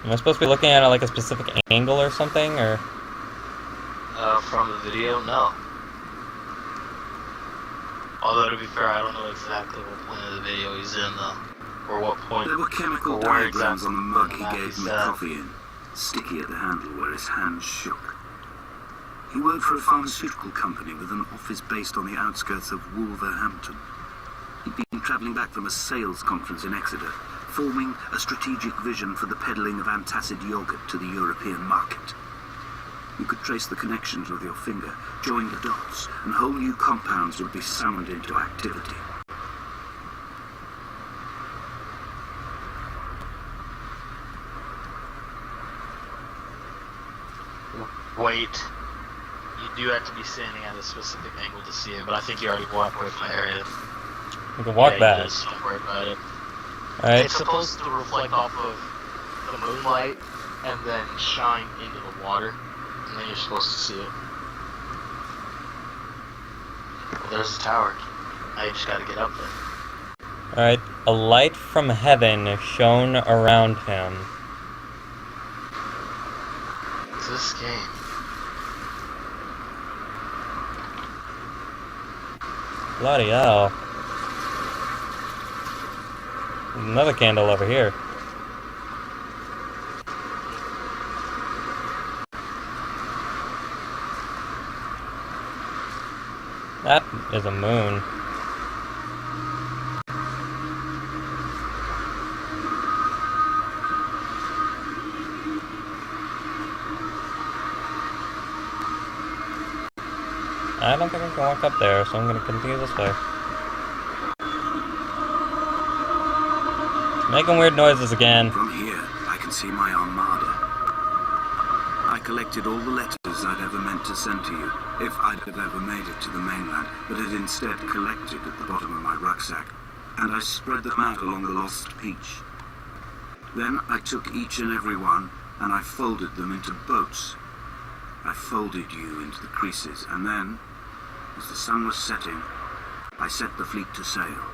[SPEAKER 1] Am I supposed to be looking at it like a specific angle or something, or?
[SPEAKER 2] From the video, no. Although to be fair, I don't know exactly what point of the video he's in, though, or what point.
[SPEAKER 3] There were chemical
[SPEAKER 2] or where
[SPEAKER 3] diagrams on the mug he gave
[SPEAKER 2] he's
[SPEAKER 3] me
[SPEAKER 2] at.
[SPEAKER 3] coffee in, sticky at the handle where his hands shook. He worked for a pharmaceutical company with an office based on the outskirts of Wolverhampton. He'd been travelling back from a sales conference in Exeter, forming a strategic vision for the peddling of antacid yogurt to the European market. You could trace the connections with your finger, join the dots, and whole new compounds would be summoned into activity.
[SPEAKER 2] Wait. You do have to be standing at a specific angle to see it, but I think you already walked away from the area.
[SPEAKER 1] We can walk back.
[SPEAKER 2] Just don't worry about it.
[SPEAKER 1] Alright.
[SPEAKER 2] It's supposed to reflect off of the moonlight and then shine into the water, and then you're supposed to see it. Well, there's the tower. Now you just gotta get up there.
[SPEAKER 1] Alright. A light from heaven shone around him.
[SPEAKER 2] It's this game.
[SPEAKER 1] Bloody hell. There's another candle over here. That is a moon. I don't think I can walk up there, so I'm gonna continue this way. It's making weird noises again.
[SPEAKER 3] From here, I can see my armada. I collected all the letters I'd ever meant to send to you, if I'd have ever made it to the mainland, but had instead collected at the bottom of my rucksack, and I spread them out along the Lost Peach. Then I took each and every one, and I folded them into boats. I folded you into the creases, and then, as the sun was setting, I set the fleet to sail.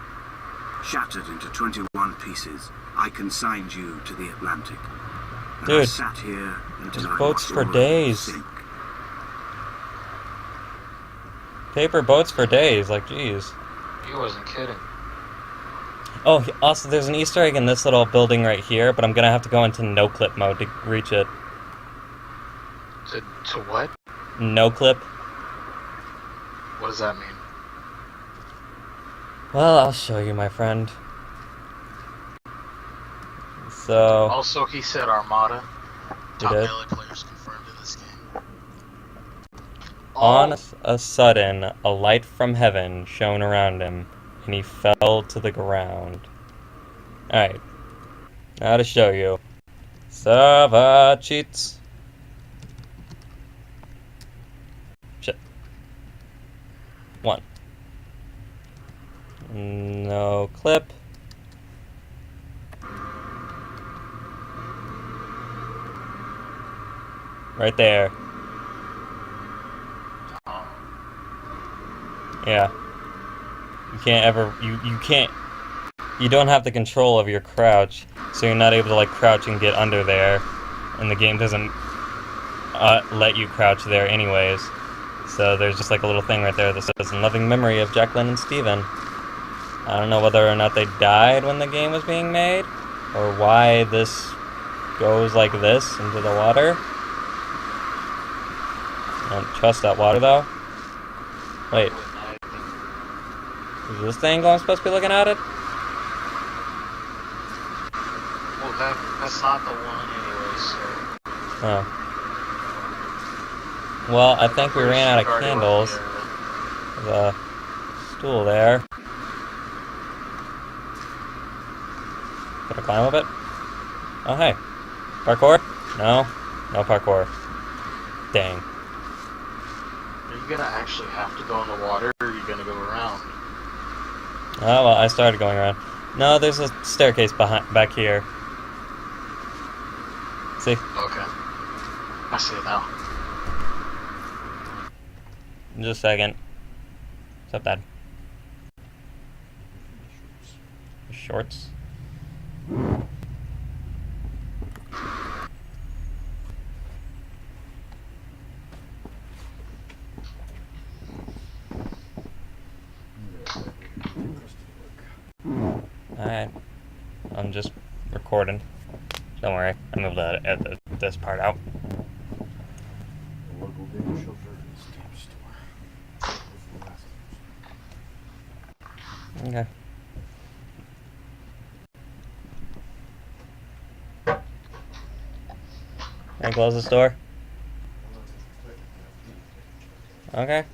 [SPEAKER 3] Shattered into 21 pieces, I consigned you to the Atlantic. And
[SPEAKER 1] Dude,
[SPEAKER 3] I sat here until I
[SPEAKER 1] boats
[SPEAKER 3] watched
[SPEAKER 1] for
[SPEAKER 3] all of them
[SPEAKER 1] days.
[SPEAKER 3] sink.
[SPEAKER 1] Paper boats for days, like, jeez.
[SPEAKER 2] He wasn't kidding.
[SPEAKER 1] Oh, also, there's an Easter egg in this little building right here, but I'm gonna have to go into no-clip mode to reach it.
[SPEAKER 2] To what?
[SPEAKER 1] No-clip?
[SPEAKER 2] What does that mean?
[SPEAKER 1] Well, I'll show you, my friend. So...
[SPEAKER 2] Also, he said Armada.
[SPEAKER 1] He
[SPEAKER 2] Top
[SPEAKER 1] did?
[SPEAKER 2] melee players confirmed in this game.
[SPEAKER 1] On a sudden, a light from heaven shone around him, and he fell to the ground. Alright. Now to show you. Sava cheats. Shit. 1. No clip. Right there. Yeah. You can't ever, you can't, you don't have the control of your crouch, so you're not able to like crouch and get under there, and the game doesn't let you crouch there anyways. So there's just like a little thing right there that says in loving memory of Jacqueline and Steven. I don't know whether or not they died when the game was being made, or why this goes like this into the water. I don't trust that water though. Wait. Is this the angle I'm supposed to be looking at it?
[SPEAKER 2] Well, that's not the one anyway, so...
[SPEAKER 1] Oh. Well, I think we ran out of candles. There's a stool there. Can I climb up it? Oh, hey. Parkour? No. No parkour. Dang.
[SPEAKER 2] Are you gonna actually have to go in the water, or are you gonna go around?
[SPEAKER 1] Oh, well, I started going around. No, there's a staircase back here. See?
[SPEAKER 2] Okay. I see it now.
[SPEAKER 1] Just a second. What's up, Dad? Shorts? Alright. I'm just recording. Don't worry. I'm able to edit this part out. Okay. Can I close this door? Okay.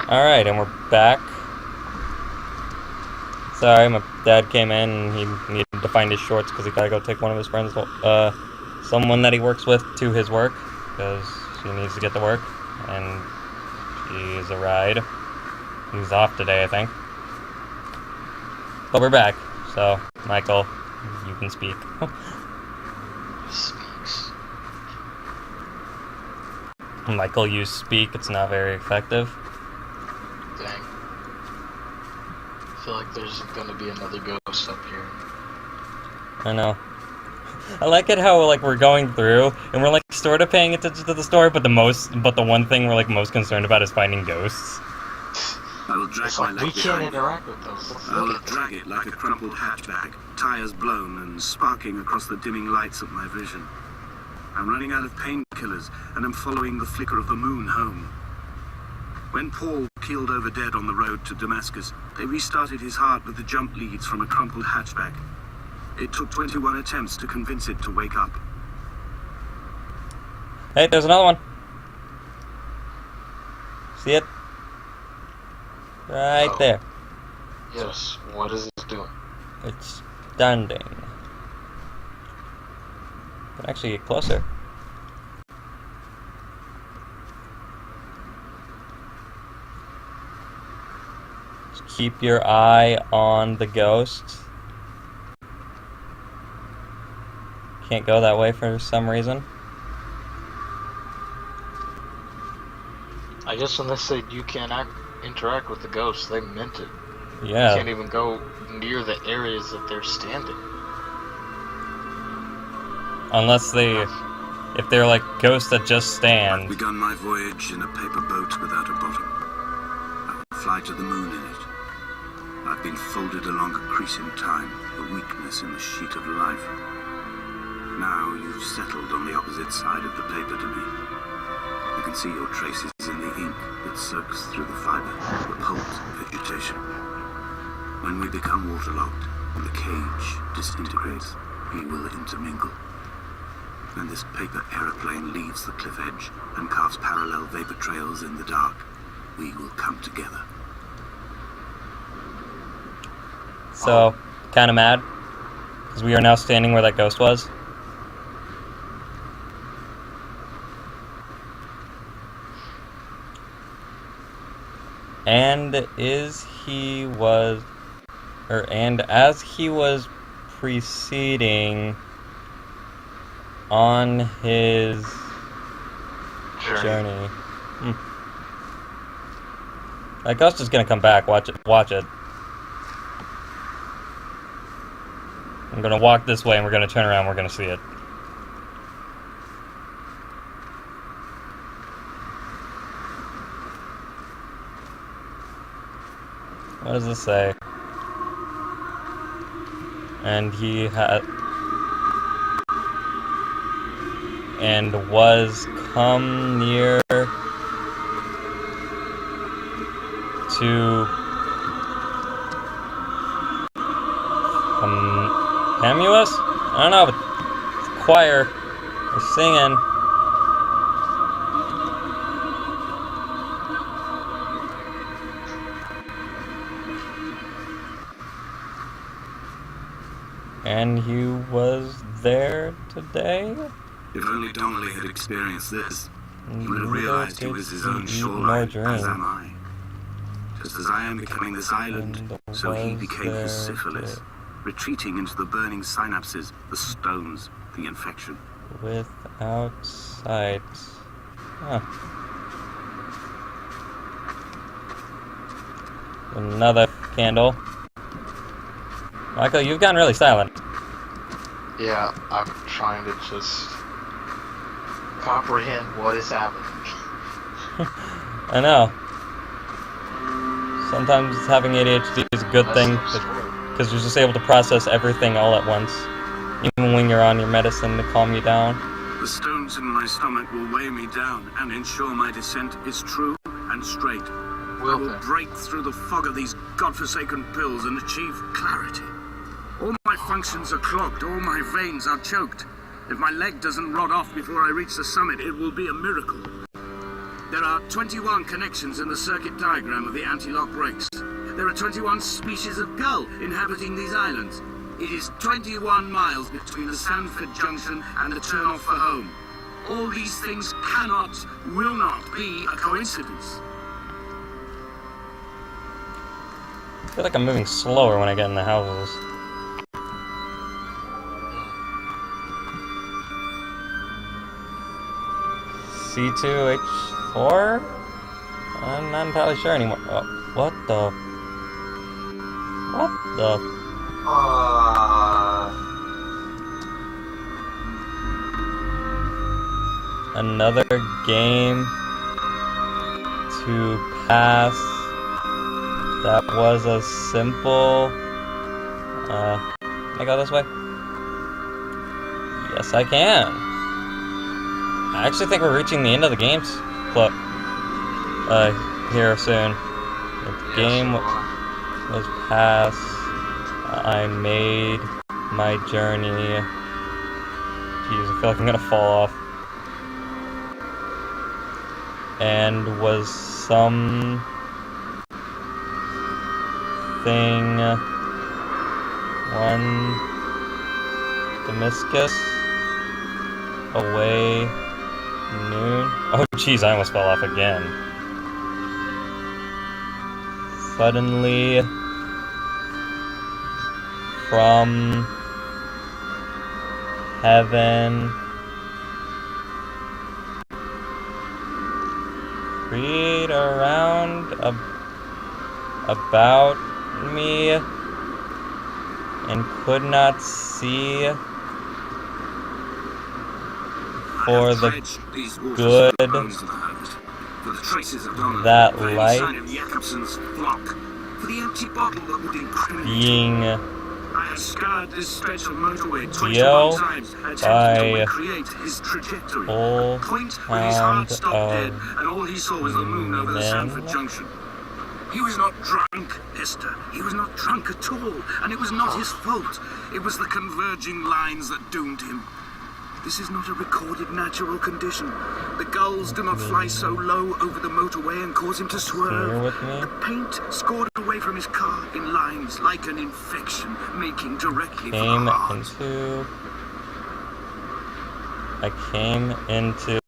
[SPEAKER 1] Alright, and we're back. Sorry, my dad came in and he needed to find his shorts because he gotta go take one of his friends, someone that he works with, to his work because she needs to get to work and she's a ride. He's off today, I think. But we're back, so Michael, you can speak.
[SPEAKER 2] Speaks.
[SPEAKER 1] Michael, you speak, it's not very effective.
[SPEAKER 2] Dang. I feel like there's gonna be another ghost up here.
[SPEAKER 1] I know. I like it how like we're going through and we're like sort of paying attention to the story, but the one thing we're like most concerned about is finding ghosts.
[SPEAKER 3] I will drag
[SPEAKER 2] It's
[SPEAKER 3] my
[SPEAKER 2] like
[SPEAKER 3] leg
[SPEAKER 2] we can't
[SPEAKER 3] behind it.
[SPEAKER 2] interact with those. Let's
[SPEAKER 3] I
[SPEAKER 2] look
[SPEAKER 3] will
[SPEAKER 2] at them.
[SPEAKER 3] drag it like a crumpled hatchback, tires blown and sparking across the dimming lights of my vision. I'm running out of painkillers, and I'm following the flicker of the moon home. When Paul keeled over dead on the road to Damascus, they restarted his heart with the jump leads from a crumpled hatchback. It took 21 attempts to convince it to wake up.
[SPEAKER 1] Hey, there's another one. See it? Right there.
[SPEAKER 2] Yes. What is it doing?
[SPEAKER 1] It's standing. Can actually get closer. Just keep your eye on the ghost. Can't go that way for some reason.
[SPEAKER 2] I guess when they said you can't interact with the ghosts, they meant it.
[SPEAKER 1] Yeah.
[SPEAKER 2] You can't even go near the areas that they're standing.
[SPEAKER 1] Unless if they're like ghosts that just
[SPEAKER 3] I've
[SPEAKER 1] stand.
[SPEAKER 3] begun my voyage in a paper boat without a bottom. I will fly to the moon in it. I've been folded along a crease in time, a weakness in the sheet of life. Now you've settled on the opposite side of the paper to me. You can see your traces in the ink that soaks through the fiber, the pulp vegetation. When we become waterlogged and the cage disintegrates, we will intermingle. When this paper aeroplane leaves the cliff edge and carves parallel vapor trails in the dark, we will come together.
[SPEAKER 1] So, kind of mad. Because we are now standing where that ghost was. And as he was proceeding on his journey. That ghost is gonna come back. Watch it. I'm gonna walk this way and we're gonna turn around, we're gonna see it. What does this say? And he had and was come near to Hamuus? I don't know, but it's choir. They're singing. And he was there today?
[SPEAKER 3] If only Donnelly had experienced this, he would have
[SPEAKER 1] Neither
[SPEAKER 3] realized he
[SPEAKER 1] did
[SPEAKER 3] was his
[SPEAKER 1] he
[SPEAKER 3] own
[SPEAKER 1] eat
[SPEAKER 3] shoreline,
[SPEAKER 1] nor
[SPEAKER 3] as
[SPEAKER 1] drink.
[SPEAKER 3] am I. Just as I am becoming this island,
[SPEAKER 1] And
[SPEAKER 3] so he
[SPEAKER 1] was
[SPEAKER 3] became his
[SPEAKER 1] there
[SPEAKER 3] syphilis,
[SPEAKER 1] to-
[SPEAKER 3] retreating into the burning synapses, the stones, the infection.
[SPEAKER 1] Without sight. Huh. Another candle. Michael, you've gotten really silent.
[SPEAKER 2] Yeah, I'm trying to just comprehend what is happening.
[SPEAKER 1] I know. Sometimes having ADHD is a good thing, because you're just able to process everything all at once. Even when you're on your medicine to calm you down.
[SPEAKER 3] The stones in my stomach will weigh me down and ensure my descent is true and straight. I will break through the fog of these godforsaken pills and achieve clarity. All my functions are clogged, all my veins are choked. If my leg doesn't rot off before I reach the summit, it will be a miracle. There are 21 connections in the circuit diagram of the anti-lock brakes. There are 21 species of gull inhabiting these islands. It is 21 miles between the Sanford Junction and the turn-off for home. All these things cannot, will not be a coincidence.
[SPEAKER 1] I feel like I'm moving slower when I get in the houses. C2H4? I'm not entirely sure anymore. Oh, what the? What the? Another game to pass That was a simple... can I go this way? Yes, I can. I actually think we're reaching the end of the game's clip. Here soon. The game was past. I made my journey. Jeez, I feel like I'm gonna fall off. And was something one Damascus away noon. Oh jeez, I almost fell off again. Suddenly from heaven create around about me and could not see for the good that light being Yo, by whole pound of men.
[SPEAKER 3] He was not drunk, Esther. He was not drunk at all, and it was not his fault. It was the converging lines that doomed him. This is not a recorded natural condition. The gulls do not fly so low over the motorway and cause him to swerve. The paint scored away from his car in lines like an infection, making directly for the heart.
[SPEAKER 1] I came into